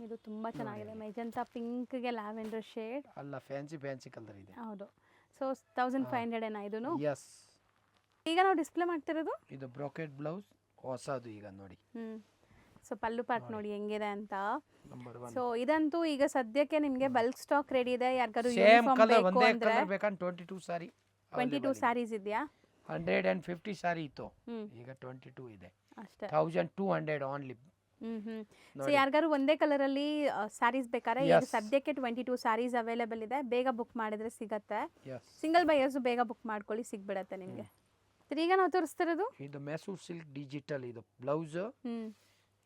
ಇದು ತುಂಬ ಚೆನ್ನಾಗಿದೆ. ಮೆಜೆಂಟಾ ಪಿಂಕ್ಗೆ ಲ್ಯಾವೆಂಡರ್ ಶೇಡ್. ಅಲ್ಲ, ಫ್ಯಾನ್ಸಿ ಕಲರ್ ಇದೆ. ಹೌದು. ಸೊ 1500 ಏನಾ ಇದೂ? ಎಸ್. ಈಗ ನಾವು ಡಿಸ್ಪ್ಲೇ ಮಾಡ್ತಿರೋದು ಇದು ಬ್ರೊಕೆಟ್ ಬ್ಲೌಸ್ ಹೊಸದು ಈಗ ನೋಡಿ. ಸೊ ಪಲ್ಲು ಪಾರ್ಟ್ ನೋಡಿ ಹೆಂಗಿದೆ ಅಂತ. ನಂಬರ್ 1. ಸೊ ಇದಂತೂ ಈಗ ಸದ್ಯಕ್ಕೆ ನಿಮಗೆ ಬಲ್ಕ್ ಸ್ಟಾಕ್ ರೆಡಿ ಇದೆ. ಯಾರಿಗಾರು ಸೇಮ್ ಯೂನಿಫಾರ್ಮ್ ಕಲರ್ ಬೇಕು ಒಂದೇ ಅಂದ್ರೆ ಕಲರ್ ಬೇಕಂತ 22 ಸಾರಿ 22 ಸ್ಯಾರೀಸ್ ಇದೆಯಾ? 150 ಸಾರಿ ಇತ್ತು, ಈಗ 22 ಇದೆ. ಅಷ್ಟೇ. 1200 ಓನ್ಲಿ. ಸೊ ಯಾರಿಗಾರು ಒಂದೇ ಕಲರ್ ಅಲ್ಲಿ ಸ್ಯಾರೀಸ್ ಬೇಕಾದ್ರೆ ಈಗ ಸದ್ಯಕ್ಕೆ 22 ಸ್ಯಾರೀಸ್ ಅವೈಲೇಬಲ್ ಇದೆ. ಬೇಗ ಬುಕ್ ಮಾಡಿದ್ರೆ ಸಿಗತ್ತೆ. ಸಿಂಗಲ್ ಬೈಯರ್ಸ್ ಬೇಗ ಬುಕ್ ಮಾಡ್ಕೊಳ್ಳಿ, ಸಿಗ್ಬಿಡತ್ತೆ ನಿಮಗೆ. ಈಗ ನಾವು ತೋರಿಸ್ತಿರೋದು ಇದು ಮೆಸೂರ್ ಸಿಲ್ಕ್ ಡಿಜಿಟಲ್. ಇದು ಬ್ಲೌಸ್.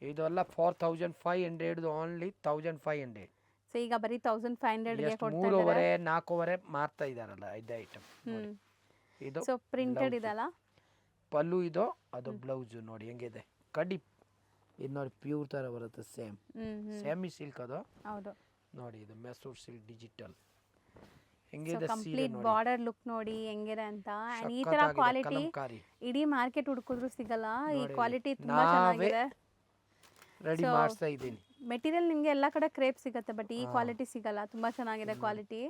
ಇದೆಲ್ಲ 4500 ಓನ್ಲಿ 1500. ಸೊ ಈಗ ಬರೀ 1500 ಗೆ ಕೊಡ್ತಾ 3.5-4 ಮಾರ್ತಾ ಇದಾರಲ್ಲ ಇದೇ ಐಟಮ್. ಇದು ಸೊ ಪ್ರಿಂಟೆಡ್ ಇದಲ್ಲ ಪಲ್ಲು. ಇದು ಅದು ಬ್ಲೌಸ್ ನೋಡಿ ಹೆಂಗಿದೆ, ಕಡಿ. ಇದು ನೋಡಿ ಪ್ಯೂರ್ ತರ ಬರುತ್ತೆ, ಸೆಮಿ ಸಿಲ್ಕ್ ಅದು. ಹೌದು ನೋಡಿ. ಇದು ಮೆಸೂರ್ ಸಿಲ್ಕ್ ಡಿಜಿಟಲ್ ಹೆಂಗಿದೆ, ಕಂಪ್ಲೀಟ್ ಬಾರ್ಡರ್ ಲುಕ್ ನೋಡಿ ಹೆಂಗಿದೆ ಅಂತ. ಅಂಡ್ ಈ ತರ ಕ್ವಾಲಿಟಿ ಇಡೀ ಮಾರ್ಕೆಟ್ ಹುಡುಕಿದ್ರು ಸಿಗಲ್ಲ. ಈ ಕ್ವಾಲಿಟಿ ತುಂಬಾ ಚೆನ್ನಾಗಿದೆ. ರೆಡಿ ಮಾಡ್ತಾ ಇದ್ದೀನಿ. ಮೆಟೀರಿಯಲ್ ನಿಮಗೆ ಎಲ್ಲ ಕಡೆ ಕ್ರೇಪ್ ಸಿಗುತ್ತೆ, ಬಟ್ ಈ ಕ್ವಾಲಿಟಿ ಸಿಗಲ್ಲ. ತುಂಬಾ ಚೆನ್ನಾಗಿದೆ ಕ್ವಾಲಿಟಿ.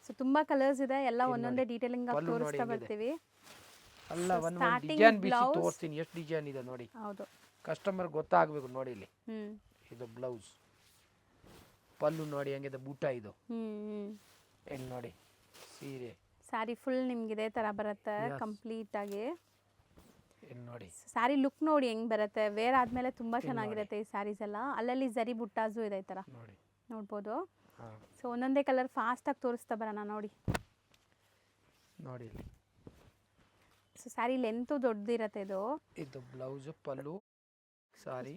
ಸೊ ತುಂಬಾ ಕಲರ್ಸ್ ಇದೆ, ಎಲ್ಲ ಒಂದೊಂದೇ ಡೀಟೇಲಿಂಗ್ ಆಗಿ ತೋರಿಸ್ತಾ ಬರ್ತೀವಿ. ಅಲ್ಲ ಒಂದು ಡಿಸೈನ್ ಬಿಸಿ ತೋರಿಸ್ತೀನಿ, ಎಷ್ಟು ಡಿಸೈನ್ ಇದೆ ನೋಡಿ. ಹೌದು, ಕಸ್ಟಮರ್ ಗೊತ್ತಾಗಬೇಕು ನೋಡಿ ಇಲ್ಲಿ. ಇದು ಬ್ಲೌಸ್. ಪಲ್ಲು ನೋಡಿ ಹೆಂಗಿದೆ, ಬೂಟ. ಇದು ಇಲ್ಲಿ ನೋಡಿ ಸೀರೆ. ಸ್ಯಾರಿ ಫುಲ್ ನಿಮ್ಗೆ ಇದೇ ತರ ಬರುತ್ತೆ ಕಂಪ್ಲೀಟ್ ಆಗಿ. ಇಲ್ಲಿ ನೋಡಿ ಸ್ಯಾರಿ ಲುಕ್ ನೋಡಿ ಹೆಂಗ್ ಬರುತ್ತೆ. ವೇರ್ ಆದ್ಮೇಲೆ ತುಂಬಾ ಚೆನ್ನಾಗಿರುತ್ತೆ ಈ ಸ್ಯಾರೀಸ್ ಎಲ್ಲ. ಅಲ್ಲಲ್ಲಿ ಜರಿ ಬುಟ್ಟಾಸು ಇದೆ ಈ ತರ ನೋಡಿ, ನೋಡ್ಬೋದು. ಸೊ ಒಂದೊಂದೇ ಕಲರ್ ಫಾಸ್ಟ್ ಆಗಿ ತೋರಿಸ್ತಾ ಬರೋಣ ನೋಡಿ. ನೋಡಿ ಇಲ್ಲಿ. ಸೊ ಸ್ಯಾರಿ ಲೆಂತ್ ದೊಡ್ಡದಿರತ್ತೆ ಇದು. ಇದು ಬ್ಲೌಸ್, ಪಲ್ಲು, ಸಾರಿ.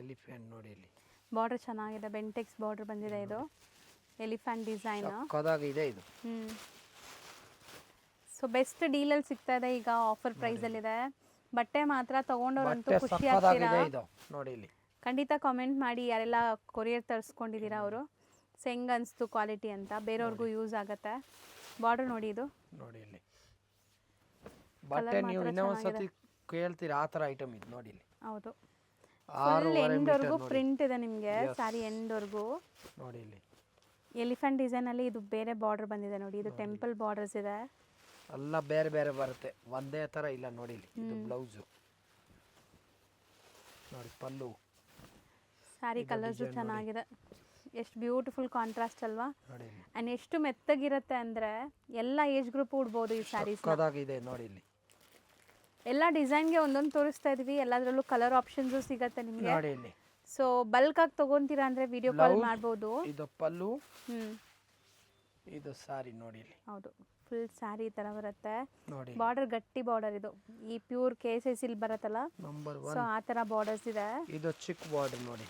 ಎಲಿಫೆಂಟ್ ನೋಡಿ ಇಲ್ಲಿ. ಬಾರ್ಡರ್ ಚೆನ್ನಾಗಿದೆ, ಬೆಂಟೆಕ್ಸ್ ಬಾರ್ಡರ್ ಬಂದಿದೆ. ಇದು ಎಲಿಫೆಂಟ್ ಡಿಸೈನ್ ಇದೆ ಇದು. ಸೊ ಬೆಸ್ಟ್ ಡೀಲ್ ಅಲ್ಲಿ ಸಿಗ್ತಾ ಇದೆ ಈಗ, ಆಫರ್ ಪ್ರೈಸ್ ಅಲ್ಲಿ ಇದೆ. ಬಟ್ಟೆ ಮಾತ್ರ ತಗೊಂಡವ್ರಂತೂ ಖುಷಿ ಆಗ್ತೀರಾ ನೋಡಿ ಇಲ್ಲಿ. ಖಂಡಿತ ಕಾಮೆಂಟ್ ಮಾಡಿ ಯಾರೆಲ್ಲ ಕೊರಿಯರ್ ತರಿಸ್ಕೊಂಡಿದ್ದೀರಾ ಅವರು. ಸೊ ಹೆಂಗ್ ಅನಿಸ್ತು ಕ್ವಾಲಿಟಿ ಅಂತ, ಬೇರೆಯವ್ರಿಗೂ ಯೂಸ್ ಆಗುತ್ತೆ. ಬಾರ್ಡರ್ ನೋಡಿ ಇದು. ನೋಡಿ ಇಲ್ಲಿ ಬಟ್ಟೆ ನೀವು ಇನ್ನೊಂದ್ಸತಿ ಕೇಳ್ತೀರಾ ಆ ಥರ ಐಟಮ್ ಇದು ನೋಡಿ ಇಲ್ಲಿ. ಹೌದು, ಫುಲ್ ಎಂಡ್ವರೆಗೂ ಪ್ರಿಂಟ್ ಇದೆ ನಿಮಗೆ, ಸ್ಯಾರಿ ಎಂಡ್ವರೆಗೂ. ನೋಡಿ ಇಲ್ಲಿ ಎಲಿಫೆಂಟ್ ಡಿಸೈನ್ ಅಲ್ಲಿ ಇದು ಬೇರೆ ಬಾರ್ಡರ್ ಬಂದಿದೆ ನೋಡಿ. ಇದು ಟೆಂಪಲ್ ಬಾರ್ಡರ್ಸ್ ಇದೆ, ಎಲ್ಲ ಬೇರೆ ಬೇರೆ ಬರುತ್ತೆ, ಒಂದೇ ತರ ಇಲ್ಲ. ನೋಡಿ ಇಲ್ಲಿ. ಇದು ಬ್ಲೌಸ್ ನೋಡಿ, ಪಲ್ಲು. ಸ್ಯಾರಿ ಕಲರ್ಸ್ ಚೆನ್ನಾಗಿದೆ, ಎಷ್ಟು ಬ್ಯೂಟಿಫುಲ್ ಕಾಂಟ್ರಾಸ್ಟ್ ಅಲ್ವಾ? ನೋಡಿ ಅಂಡ್ ಎಷ್ಟು ಮೆತ್ತಗಿರುತ್ತೆ ಅಂದ್ರೆ ಎಲ್ಲ ಏಜ್ ಗ್ರೂಪ್ ಉಡ್ಬೋದು ಈ ಸ್ಯಾರೀಸ್. ಇದೆ ನೋಡಿ ಇಲ್ಲಿ. ಎಲ್ಲ ಡಿಸೈನ್ಗೆ ಒಂದೊಂದು ತೋರಿಸ್ತಾ ಇದೀವಿ, ಎಲ್ಲದರಲ್ಲೂ ಕಲರ್ ಆಪ್ಷನ್ಸ್ ಸಿಗತ್ತೆ ನಿಮಗೆ. ನೋಡಿ ಇಲ್ಲಿ. ಸೊ ಬಲ್ಕ್ ಆಗಿ ತಗೊಂತೀರಾ ಅಂದ್ರೆ ವಿಡಿಯೋ ಕಾಲ್ ಮಾಡಬಹುದು. ಇದು ಪಲ್ಲು, ಇದು ಸಾರಿ ನೋಡಿ ಇಲ್ಲಿ. ಹೌದು, ಫುಲ್ ಸ್ಯಾರಿ ತರ ಬರುತ್ತೆ. ನೋಡಿ ಬಾರ್ಡರ್ ಗಟ್ಟಿ ಬಾರ್ಡರ್. ಇದು ಈ ಪ್ಯೂರ್ ಕೇಸಸ್ ಇಲ್ಲಿ ಬರುತ್ತಲ್ಲ, ನಂಬರ್ 1. ಸೊ ಆ ತರ ಬಾರ್ಡರ್ಸ್ ಇದೆ. ಇದು ಚಿಕ್ಕ ಬಾರ್ಡರ್ ನೋಡಿ.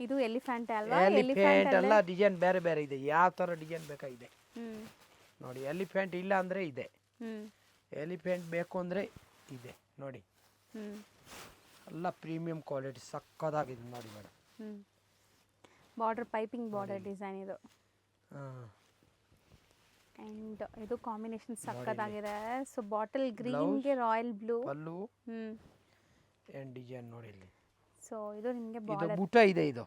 ಇದು ಎಲಿಫೆಂಟ್ ಅಲ್ವಾ? ಎಲಿಫೆಂಟ್ ಎಲ್ಲ ಡಿಸೈನ್ ಬೇರೆ ಬೇರೆ ಇದೆ, ಯಾವ ತರ ಡಿಸೈನ್ ಬೇಕಾಗಿದೆ ನೋಡಿ. ಎಲಿಫೆಂಟ್ ಇಲ್ಲ ಅಂದ್ರೆ ಇದೆ, ಎಲಿಫೆಂಟ್ ಬೇಕು ಅಂದ್ರೆ ಇದೆ ನೋಡಿ. ಎಲ್ಲ ಪ್ರೀಮಿಯಂ ಕ್ವಾಲಿಟಿ, ಸಕ್ಕದಾಗಿದೆ ನೋಡಿ madam. Border piping border design ಇದು. ಅಂಡ್ ಇದು ಕಾಂಬಿನೇಷನ್ ಸಕ್ಕದಾಗಿದೆ. ಸೊ ಬಾಟಲ್ ಗ್ರೀನ್ ಗೆ royal blue pallu and design ನೋಡಿ ಇಲ್ಲಿ. ಸೊ ಇದು ನಿಮಗೆ ಇದು ಬಾರ್ಡರ್ ಬುಟ್ಟ ಇದೆ. ಇದು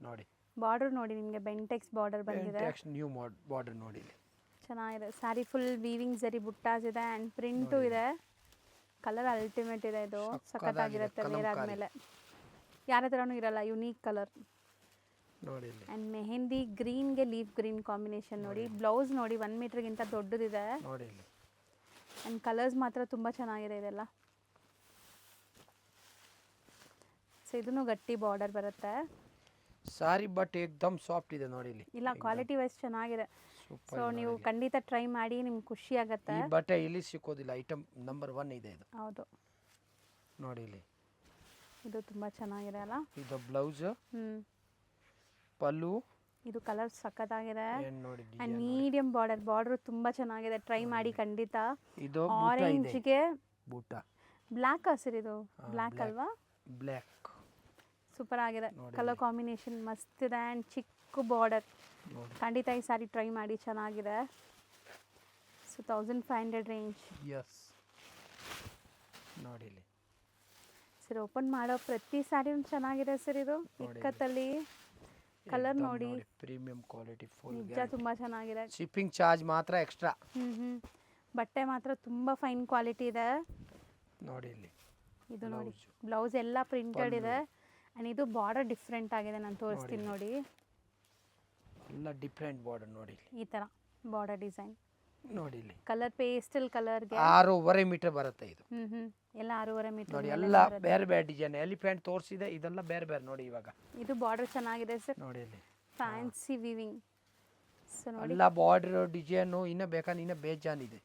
ನೋಡಿ ಬಾರ್ಡರ್ ನೋಡಿ ನಿಮಗೆ ಬೆಂಟೆಕ್ಸ್ ಬಾರ್ಡರ್ ಬಂದಿದೆ. ಬೆಂಟೆಕ್ಸ್ ನ್ಯೂ ಬಾರ್ಡರ್ ನೋಡಿ ಇಲ್ಲಿ. ಚೆನ್ನಾಗಿದೆ. ಸ್ಯಾರಿ ಫುಲ್ ವೀವಿಂಗ್ ಜರಿ ಬುಟ್ಟಾಸ್ ಇದೆ ಅಂಡ್ ಪ್ರಿಂಟು ಇದೆ. ಕಲರ್ ಅಲ್ಟಿಮೇಟ್ ಇದೆ. ಇದು ಸಖತ್ತಾಗಿರುತ್ತೆ ವೇರ್ ಆದ್ಮೇಲೆ, ಯಾರ ಹತ್ರನೂ ಇರಲ್ಲ. ಯುನೀಕ್ ಕಲರ್ ನೋಡಿ ಇಲ್ಲಿ. ಅಂಡ್ ಮೆಹಂದಿ ಗ್ರೀನ್ ಗೆ ಲೀಫ್ ಗ್ರೀನ್ ಕಾಂಬಿನೇಷನ್ ನೋಡಿ. ಬ್ಲೌಸ್ ನೋಡಿ 1 ಮೀಟರ್ಗಿಂತ ದೊಡ್ಡದಿದೆ ನೋಡಿ ಇಲ್ಲಿ. ಅಂಡ್ ಕಲರ್ಸ್ ಮಾತ್ರ ತುಂಬಾ ಚೆನ್ನಾಗಿದೆ ಇದೆಲ್ಲ. ಸೊ ಇದನ್ನು ಗಟ್ಟಿ ಬಾರ್ಡರ್ ಬರುತ್ತೆ. ಸಾರಿ ಬಟ್ ಏಕ್ದಮ್ ಸಾಫ್ಟ್ ಇದೆ ನೋಡಿ ಇಲ್ಲಿ. ಇಲ್ಲ, ಕ್ವಾಲಿಟಿ ವೈಸ್ ಚೆನ್ನಾಗಿದೆ. ಸೊ ನೀವು ಖಂಡಿತ ಟ್ರೈ ಮಾಡಿ, ನಿಮ್ಗೆ ಖುಷಿ ಆಗುತ್ತೆ. ಈ ಬಟ್ಟೆ ಇಲ್ಲಿ ಸಿಕ್ಕೋದಿಲ್ಲ, ಐಟಮ್ ನಂಬರ್ 1 ಇದೆ ಇದು. ಹೌದು ನೋಡಿ ಇಲ್ಲಿ. ಇದು ತುಂಬಾ ಚೆನ್ನಾಗಿದೆ ಅಲ್ಲ. ಇದು ಬ್ಲೌಸ್, ಪಲ್ಲು ಇದು ಕಲರ್ ಸಖತ್ತಾಗಿದೆ ಏನ್ ನೋಡಿ ಆ್ಯಂಡ್ ಮೀಡಿಯಂ ಬಾರ್ಡರ್ ತುಂಬ ಚೆನ್ನಾಗಿದೆ, ಟ್ರೈ ಮಾಡಿ ಖಂಡಿತ. ಇದು ಆರೆಂಜ್ಗೆ ಬೂಟ ಬ್ಲ್ಯಾಕ್ ಸರ್, ಇದು ಬ್ಲ್ಯಾಕ್ ಅಲ್ವಾ? ಬ್ಲ್ಯಾಕ್ ಸೂಪರ್ ಆಗಿದೆ, ಕಲರ್ ಕಾಂಬಿನೇಷನ್ ಮಸ್ತ್ ಇದೆ ಆ್ಯಂಡ್ ಚಿಕ್ಕ ಬಾರ್ಡರ್. ಖಂಡಿತ ಈ ಸಾರಿ ಟ್ರೈ ಮಾಡಿ, ಚೆನ್ನಾಗಿದೆ. So 1500 range. ಎಸ್ ನೋಡಿ ಇಲ್ಲಿ ಸರ್ ಓಪನ್ ಮಾಡೋ ಪ್ರತಿ ಸ್ಯಾರಿನೂ ಚೆನ್ನಾಗಿದೆ ಸರ್. ಇದು ಇಕ್ಕತ್ತಲ್ಲಿ ಕಲರ್ ನೋಡಿ, ಪ್ರೀಮಿಯಂ ಕ್ವಾಲಿಟಿ ಫುಲ್ ನಿಜ ತುಂಬ ಚೆನ್ನಾಗಿದೆ. ಶಿಪ್ಪಿಂಗ್ ಚಾರ್ಜ್ ಮಾತ್ರ ಎಕ್ಸ್ಟ್ರಾ. ಬಟ್ಟೆ ಮಾತ್ರ ತುಂಬ ಫೈನ್ ಕ್ವಾಲಿಟಿ ಇದೆ ನೋಡಿ ಇಲ್ಲಿ. ಇದು ನೋಡಿ ಬ್ಲೌಸ್ ಎಲ್ಲ ಪ್ರಿಂಟೆಡ್ ಇದೆ ಆ್ಯಂಡ್ ಇದು ಬಾರ್ಡರ್ ಡಿಫ್ರೆಂಟ್ ಆಗಿದೆ, ನಾನು ತೋರಿಸ್ತೀನಿ ನೋಡಿ. ಎಲ್ಲ ಡಿಫ್ರೆಂಟ್ ಬಾರ್ಡರ್ ನೋಡಿ ಈ ಥರ ಬಾರ್ಡರ್ ಡಿಸೈನ್ ನೋಡಿ ಇಲ್ಲಿ. ಕಲರ್ ಪೇಸ್ಟಲ್ ಕಲರ್ಗೆ 6.5 ಮೀಟರ್ ಬರುತ್ತೆ ಇದು. ಎಲ್ಲ 6.5 ಮೀಟರ್ ನೋಡಿ, ಎಲ್ಲ ಬೇರೆ ಬೇರೆ ಡಿಸೈನ್. ಎಲಿಫೆಂಟ್ ತೋರಿಸಿದೆ, ಇದೆಲ್ಲ ಬೇರೆ ಬೇರೆ ನೋಡಿ. ಇವಾಗ ಇದು ಬಾರ್ಡರ್ ಚೆನ್ನಾಗಿದೆ ಸರ್, ನೋಡಿ ಇಲ್ಲಿ ಫ್ಯಾನ್ಸಿ ವಿವಿಂಗ್. ಸೊ ನೋಡಿ ಎಲ್ಲ ಬಾರ್ಡರ್ ಡಿಸೈನು ಇನ್ನ ಬೇಕಾದ್ರೆ ಇನ್ನ ಬೇಜಾನಿದೆ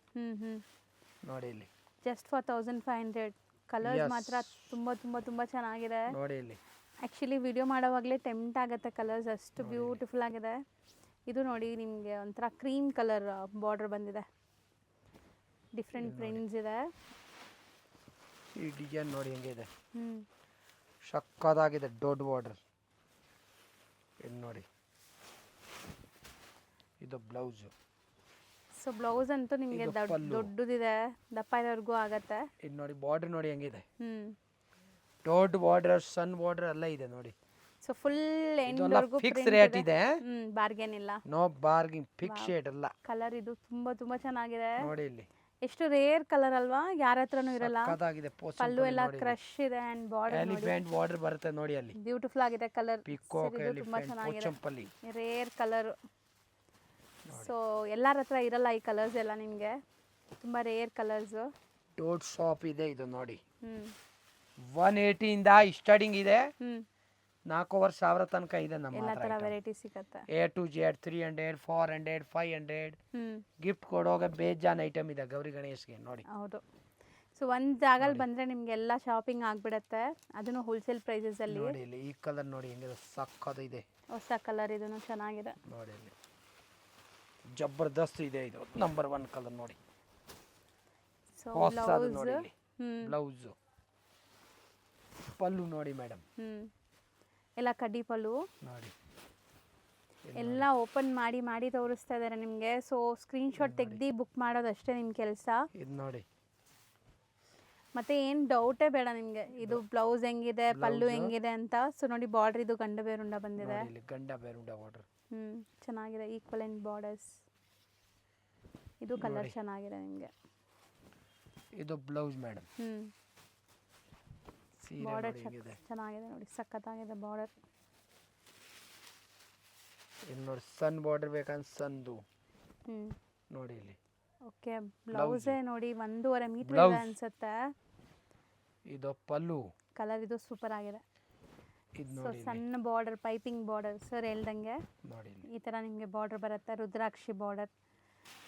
ನೋಡಿ ಇಲ್ಲಿ. Just for 1500. ಕಲರ್ಸ್ ಮಾತ್ರ ತುಂಬ ತುಂಬ ತುಂಬ ಚೆನ್ನಾಗಿದೆ ನೋಡಿ ಇಲ್ಲಿ. ಆ್ಯಕ್ಚುಲಿ ವಿಡಿಯೋ ಮಾಡೋವಾಗಲೇ ಟೆಂಪ್ಟ್ ಆಗುತ್ತೆ, ಕಲರ್ಸ್ ಅಷ್ಟು ಬ್ಯೂಟಿಫುಲ್ ಆಗಿದೆ. ಇದು ನೋಡಿ ನಿಮಗೆ ಒಂಥರ ಕ್ರೀಮ್ ಕಲರ್ ಬಾರ್ಡರ್ ಬಂದಿದೆ, ಡಿಫ್ರೆಂಟ್ ಪ್ರಿಂಟ್ಸ್ ಇದೆ. ಈ ಡಿಸೈನ್ ನೋಡಿ ಹೆಂಗಿದೆ, ಸಕ್ಕತ್ತಾಗಿದೆ. ದೊಡ್ಡ ಬಾರ್ಡರ್ ಇದು ನೋಡಿ. ಇದು ಬ್ಲೌಸ್. ಸೊ ಬ್ಲೌಸ್ ಅಂತೂ ನಿಮಗೆ ದೊಡ್ಡದಿದೆ, ದಪ್ಪ ಇರೋರ್ಗೂ ಆಗತ್ತೆ. ಇದು ನೋಡಿ ಬಾರ್ಡರ್ ನೋಡಿ ಹೆಂಗಿದೆ, ದೊಡ್ಡ ಬಾರ್ಡರ್, ಸಣ್ಣ ಬಾರ್ಡರ್ ಎಲ್ಲ ಇದೆ ನೋಡಿ. ಸೊ ಫುಲ್ ಎಂಡ್ವರೆಗೂ ಫಿಕ್ಸ್ ರೇಟ್ ಇದೆ, ಬಾರ್ಗೇನ್ ಇಲ್ಲ, ನೋ ಬಾರ್ಗಿಂಗ್, ಫಿಕ್ಸ್ ರೇಟ್ ಅಲ್ಲ. ಕಲರ್ ಇದು ತುಂಬಾ ತುಂಬಾ ಚೆನ್ನಾಗಿದೆ ನೋಡಿ ಇಲ್ಲಿ. ಎಷ್ಟು ರೇರ್ ಕಲರ್ ಅಲ್ವಾ, ಯಾರ ಹತ್ರನೂ ಇರಲ್ಲ. ಸಕ್ಕತ್ತಾಗಿದೆ. ಪಲ್ಲು ಎಲ್ಲ ಕ್ರಶ್ ಇದೆ ಅಂಡ್ ಬಾರ್ಡರ್ ನೋಡಿ, ಎಲಿಫೆಂಟ್ ಬಾರ್ಡರ್ ಬರುತ್ತೆ ನೋಡಿ ಅಲ್ಲಿ. ಬ್ಯೂಟಿಫುಲ್ ಆಗಿದೆ ಕಲರ್, ಪಿಕಾಕ್ ತುಂಬಾ elephant Pochampally, rare colour. So ಎಲ್ಲರ ಹತ್ರ ಇರಲ್ಲ ಈ ಕಲರ್ಸ್ ಎಲ್ಲ, ನಿಮಗೆ ತುಂಬಾ ರೇರ್ ಕಲರ್ಸ್. ದೊಡ್ಡ ಶಾಪ್ ಇದೆ ಇದು ನೋಡಿ. 180 ಇಂದ ಸ್ಟಾರ್ಟಿಂಗ್ ಇದೆ, 4,500 ತನಕ ಇದೆ ನಮ್ಮ ಎಲ್ಲ ತರ ವೆರೈಟಿ ಸಿಗುತ್ತೆ. A to Z 300 400 500 ಗಿಫ್ಟ್ ಕೊಡೋಗೆ ಬೇಜಾನ್ ಐಟಮ್ ಇದೆ ಗೌರಿ ಗಣೇಶ್ಗೆ ನೋಡಿ. ಹೌದು. ಸೊ ಒಂದು ಜಾಗಲ್ಲಿ ಬಂದ್ರೆ ನಿಮ್ಗೆ ಎಲ್ಲ ಶಾಪಿಂಗ್ ಆಗ್ಬಿಡತ್ತೆ, ಅದನ್ನು ಹೋಲ್ಸೇಲ್ ಪ್ರೈಸಸ್ ಅಲ್ಲಿ. ನೋಡಿ ಇಲ್ಲಿ ಈ ಕಲರ್ ನೋಡಿ ಹೆಂಗಿದೆ, ಸಕ್ಕತ್ತ ಇದೆ. ಹೊಸ ಕಲರ್, ಇದನ್ನು ಚೆನ್ನಾಗಿದೆ ನೋಡಿ ಇಲ್ಲಿ. ಜಬರ್ದಸ್ತ್ ಇದೆ, ಇದು ನಂಬರ್ 1 ಕಲರ್ ನೋಡಿ. ಸೊ ಹೊಸದು ನೋಡಿ ಇಲ್ಲಿ. ಬ್ಲೌಸ್, ಪಲ್ಲು ನೋಡಿ ಮೇಡಮ್, ಎಲ್ಲ ಕಡ್ಡಿ ಪಲ್ಲು ನೋಡಿ. ಎಲ್ಲ ಓಪನ್ ಮಾಡಿ ಮಾಡಿ ತೋರಿಸ್ತಾ ಇದ್ದಾರೆ ನಿಮಗೆ. ಸೊ ಸ್ಕ್ರೀನ್ ಶಾಟ್ ತೆಗ್ದು ಬುಕ್ ಮಾಡೋದಷ್ಟೇ ನಿಮ್ಮ ಕೆಲಸ. ಇದು ನೋಡಿ. ಮತ್ತೆ ಏನು ಡೌಟೇ ಬೇಡ ನಿಮಗೆ, ಇದು ಬ್ಲೌಸ್ ಹೆಂಗಿದೆ, ಪಲ್ಲು ಹೆಂಗಿದೆ ಅಂತ. ಸೊ ನೋಡಿ ಬಾರ್ಡರ್ ಇದು ಗಂಡ ಬೇರುಂಡ ಬಂದಿದೆ, ಗಂಡ ಬೇರುಂಡ ಬಾರ್ಡರ್ ಚೆನ್ನಾಗಿದೆ. ಈಕ್ವಲೆಂಟ್ ಬಾರ್ಡರ್ಸ್, ಇದು ಕಲರ್ ಚೆನ್ನಾಗಿದೆ ನಿಮಗೆ. ಇದು ಬ್ಲೌಸ್ ಮೇಡಮ್. ಬಾರ್ಡರ್ ಚೆನ್ನಾಗಿದೆ ನೋಡಿ, ಸಖತ್ತಾಗಿದೆ ಬಾರ್ಡರ್. ಇಲ್ಲಿ ನೋಡಿ ಸನ್ ಬಾರ್ಡರ್ ಬೇಕಂದ್ರೆ ಸನ್ದು ನೋಡಿ ಇಲ್ಲಿ. ಓಕೆ, ಬ್ಲೌಸೇ ನೋಡಿ 1.5 ಮೀಟರ್ ಇದೆ ಅನ್ಸುತ್ತೆ. ಇದು ಪಲ್ಲು, ಕಲರ್ ಇದು ಸೂಪರ್ ಆಗಿದೆ. ಇದು ಸೊ ನೋಡಿ ಸಣ್ಣ ಬಾರ್ಡರ್, ಪೈಪಿಂಗ್ ಬಾರ್ಡರ್ ಸರ್ ಹೇಳ್ದಂಗೆ ನೋಡಿ ಈ ಥರ ನಿಮಗೆ ಬಾರ್ಡರ್ ಬರುತ್ತೆ, ರುದ್ರಾಕ್ಷಿ ಬಾರ್ಡರ್.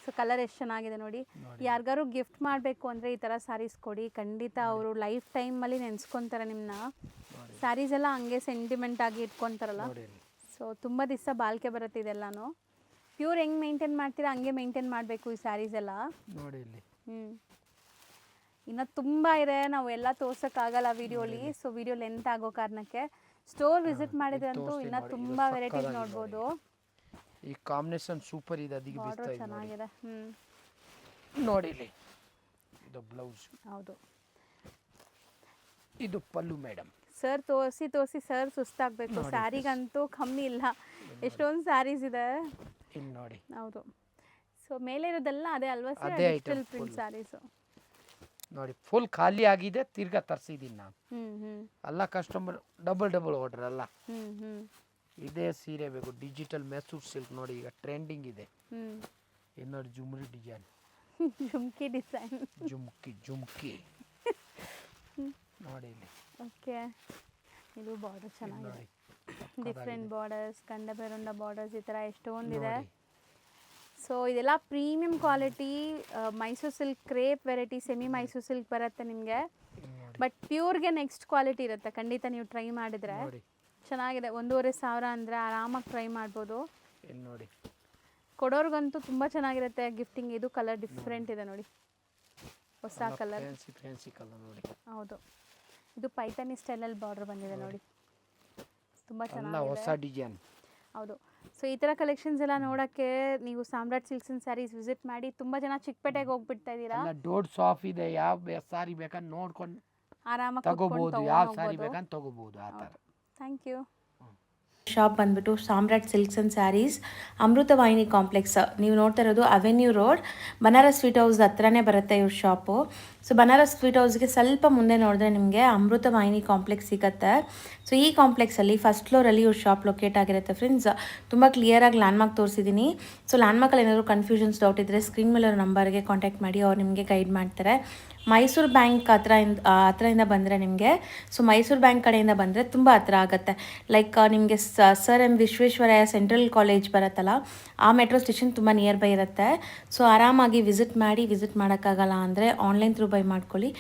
ಸೊ ಕಲರ್ ಎಷ್ಟು ಚೆನ್ನಾಗಿದೆ ನೋಡಿ. ಯಾರಿಗಾರು ಗಿಫ್ಟ್ ಮಾಡಬೇಕು ಅಂದರೆ ಈ ಥರ ಸ್ಯಾರೀಸ್ ಕೊಡಿ, ಖಂಡಿತ ಅವರು ಲೈಫ್ ಟೈಮಲ್ಲಿ ನೆನೆಸ್ಕೊತಾರೆ ನಿಮ್ಮನ್ನ. ಸ್ಯಾರೀಸ್ ಎಲ್ಲ ಹಂಗೆ ಸೆಂಟಿಮೆಂಟ್ ಆಗಿ ಇಟ್ಕೊತಾರಲ್ಲ, ಸೊ ತುಂಬ ದಿವಸ ಬಾಳಿಕೆ ಬರುತ್ತೆ ಇದೆಲ್ಲನೂ. ಪ್ಯೂರ್ ಹೆಂಗೆ ಮೇಂಟೈನ್ ಮಾಡ್ತೀರಾ ಹಂಗೆ ಮೇಂಟೈನ್ ಮಾಡಬೇಕು ಈ ಸ್ಯಾರೀಸ್ ಎಲ್ಲ ನೋಡಿ ಇಲ್ಲಿ. ಇನ್ನು ತುಂಬ ಇದೆ, ನಾವು ಎಲ್ಲ ತೋರ್ಸೋಕ್ಕಾಗಲ್ಲ ವಿಡಿಯೋಲಿ. ಸೊ ವಿಡಿಯೋ ಲೆಂತ್ ಆಗೋ ಕಾರಣಕ್ಕೆ ಸ್ಟೋರ್ ವಿಸಿಟ್ ಮಾಡಿದ್ರೆ ಅಂತೂ ಇನ್ನೂ ತುಂಬ ವೆರೈಟೀಸ್ ನೋಡ್ಬೋದು. ಈ ಕಾಂಬಿನೇಷನ್ ಸೂಪರ್ ಇದೆ, ಅದಕ್ಕೆ ಬಿಸ್ತಾ ಇದೆ ಚೆನ್ನಾಗಿದೆ. ನೋಡಿ ಇಲ್ಲಿ. ಇದು ಬ್ಲೌಸ್, ಹೌದು. ಇದು ಪಲ್ಲು ಮೇಡಮ್. ಸರ್ ತೋರಿಸಿ ತೋರಿಸಿ ಸರ್ ಸುಸ್ತಾಗಬೇಕು, ಸ್ಯಾರಿಗಂತೂ ಕಮ್ಮಿ ಇಲ್ಲ, ಎಷ್ಟೊಂದು ಸ್ಯಾರೀಸ್ ಇದೆ ಇಲ್ಲಿ ನೋಡಿ. ಹೌದು. ಸೊ ಮೇಲೆ ಇರೋದೆಲ್ಲ ಅದೇ ಅಲ್ವಾ ಸರ್, ಡಿಜಿಟಲ್ ಪ್ರಿಂಟ್ ಸ್ಯಾರೀಸ್ ನೋಡಿ. ಫುಲ್ ಖಾಲಿ ಆಗಿದೆ, ತಿರ್ಗಾ ತರಿಸಿದ್ದೀನಿ ನಾನು. ಎಲ್ಲ ಕಸ್ಟಮರ್ ಡಬಲ್ ಆರ್ಡರ್ ಅಲ್ಲ. ಇದೇ ಸೀರೆ ಬೇಕು, ಡಿಜಿಟಲ್ ಮೆಸೂರ್ ಸಿಲ್ಕ್ ನೋಡಿ, ಈಗ ಟ್ರೆಂಡಿಂಗ್ ಇದೆ. ಇದು ನೋಡಿ ಜುಮ್ರಿ ಡಿಸೈನ್, ಜುಮ್ಕಿ ಡಿಸೈನ್, ಜುಮ್ಕಿ ನೋಡಿ ಇಲ್ಲಿ. ಓಕೆ, ಇದು ಬಾರ್ಡರ್ ಚೆನ್ನಾಗಿದೆ, ಡಿಫ್ರೆಂಟ್ ಬಾರ್ಡರ್ಸ್, ಗಂಡ ಬೇರುಂಡ ಬಾರ್ಡರ್ಸ್, ಈ ಥರ ಎಷ್ಟೊಂದಿದೆ. ಸೊ ಇದೆಲ್ಲ premium quality Mysuru silk crepe variety, semi Mysuru silk ಬರುತ್ತೆ ನಿಮಗೆ. ಬಟ್ ಪ್ಯೂರ್ಗೆ ನೆಕ್ಸ್ಟ್ ಕ್ವಾಲಿಟಿ ಇರುತ್ತೆ, ಖಂಡಿತ ನೀವು ಟ್ರೈ ಮಾಡಿದರೆ ಚೆನ್ನಾಗಿದೆ. 1,500 ಅಂದರೆ ಆರಾಮಾಗಿ ಟ್ರೈ ಮಾಡ್ಬೋದು. ಇಲ್ಲಿ ನೋಡಿ ಕೊಡೋರ್ಗಂತೂ ತುಂಬ ಚೆನ್ನಾಗಿರುತ್ತೆ ಗಿಫ್ಟಿಂಗ್. ಇದು ಕಲರ್ ಡಿಫ್ರೆಂಟ್ ಇದೆ ನೋಡಿ, ಹೊಸ ಕಲರ್. ಫ್ಯಾನ್ಸಿ ಕಲರ್ ನೋಡಿ. ಹೌದು, ಇದು ಪೈತಾನಿ ಸ್ಟೈಲಲ್ಲಿ ಬಾರ್ಡರ್ ಬಂದಿದೆ ನೋಡಿ, ತುಂಬ ಎಲ್ಲ ಚೆನ್ನಾಗಿದೆ. ಹೊಸ ಡಿಸೈನ್. ಹೌದು. ಸೊ ಈ ಥರ ಕಲೆಕ್ಷನ್ಸ್ ಎಲ್ಲ ನೋಡೋಕ್ಕೆ ನೀವು ಸಾಮ್ರಾಟ್ ಸಿಲ್ಕ್ಸ್ ಆ್ಯಂಡ್ ಸ್ಯಾರೀಸ್ ವಿಸಿಟ್ ಮಾಡಿ. ತುಂಬ ಜನ ಚಿಕ್ಕಪೇಟೆಗೆ ಹೋಗ್ಬಿಡ್ತಾ ಇದ್ದೀರಾ. ಎಲ್ಲ ದೊಡ್ಡ ಶಾಪ್ ಇದೆ, ಯಾವ ಸಾರಿ ಬೇಕಂತ ನೋಡ್ಕೊಂಡು ಆರಾಮಾಗಿ ತಗೋಬಹುದು, ಯಾವ ಸಾರಿ ಬೇಕಂತ ತಗೋಬಹುದು ಆ ಥರ. Thank you. ಶಾಪ್ ಬಂದ್ಬಿಟ್ಟು Samrat silks and sarees, Amrutavahini complex. ನೀವು ನೋಡ್ತಾ ಇರೋದು avenue road, Banaras sweet house ಹತ್ರನೇ ಬರುತ್ತೆ ಇವ್ರ ಶಾಪು. ಸೊ ಬನಾರಸ್ ಸ್ವೀಟ್ ಹೌಸ್ಗೆ ಸ್ವಲ್ಪ ಮುಂದೆ ನೋಡಿದ್ರೆ ನಿಮಗೆ ಅಮೃತವಾಹಿನಿ ಕಾಂಪ್ಲೆಕ್ಸ್ ಸಿಗುತ್ತೆ. ಸೊ ಈ ಕಾಂಪ್ಲೆಕ್ಸಲ್ಲಿ ಫಸ್ಟ್ ಫ್ಲೋರಲ್ಲಿ ಇವ್ರ ಶಾಪ್ ಲೊಕೇಟ್ ಆಗಿರುತ್ತೆ ಫ್ರೆಂಡ್ಸ್. ತುಂಬ ಕ್ಲಿಯರಾಗಿ ಲ್ಯಾಂಡ್ಮಾರ್ಕ್ ತೋರಿಸಿದ್ದೀನಿ. ಸೊ ಲ್ಯಾಂಡ್ಮಾರ್ಕಲ್ಲಿ ಏನಾದರೂ ಕನ್ಫ್ಯೂಷನ್ಸ್ ಡೌಟ್ ಇದ್ದರೆ ಸ್ಕ್ರೀನ್ ಮೇಲೆ ನಂಬರ್ಗೆ ಕಾಂಟ್ಯಾಕ್ಟ್ ಮಾಡಿ, ಅವ್ರು ನಿಮಗೆ ಗೈಡ್ ಮಾಡ್ತಾರೆ. ಮೈಸೂರು ಬ್ಯಾಂಕ್ ಹತ್ರದಿಂದ ಬಂದರೆ ನಿಮಗೆ, ಸೊ ಮೈಸೂರು ಬ್ಯಾಂಕ್ ಕಡೆಯಿಂದ ಬಂದರೆ ತುಂಬ ಹತ್ರ ಆಗುತ್ತೆ. ಲೈಕ್ ನಿಮಗೆ sir M Visvesvaraya central college ಬರುತ್ತಲ್ಲ, ಆ ಮೆಟ್ರೋ ಸ್ಟೇಷನ್ ತುಂಬ ನಿಯರ್ ಬೈ ಇರುತ್ತೆ. ಸೊ ಆರಾಮಾಗಿ ವಿಸಿಟ್ ಮಾಡೋಕ್ಕಾಗಲ್ಲ ಅಂದರೆ ಆನ್ಲೈನ್ ಥ್ರೂ ಬೈ ಮಾಡ್ಕೊಳ್ಳಿ.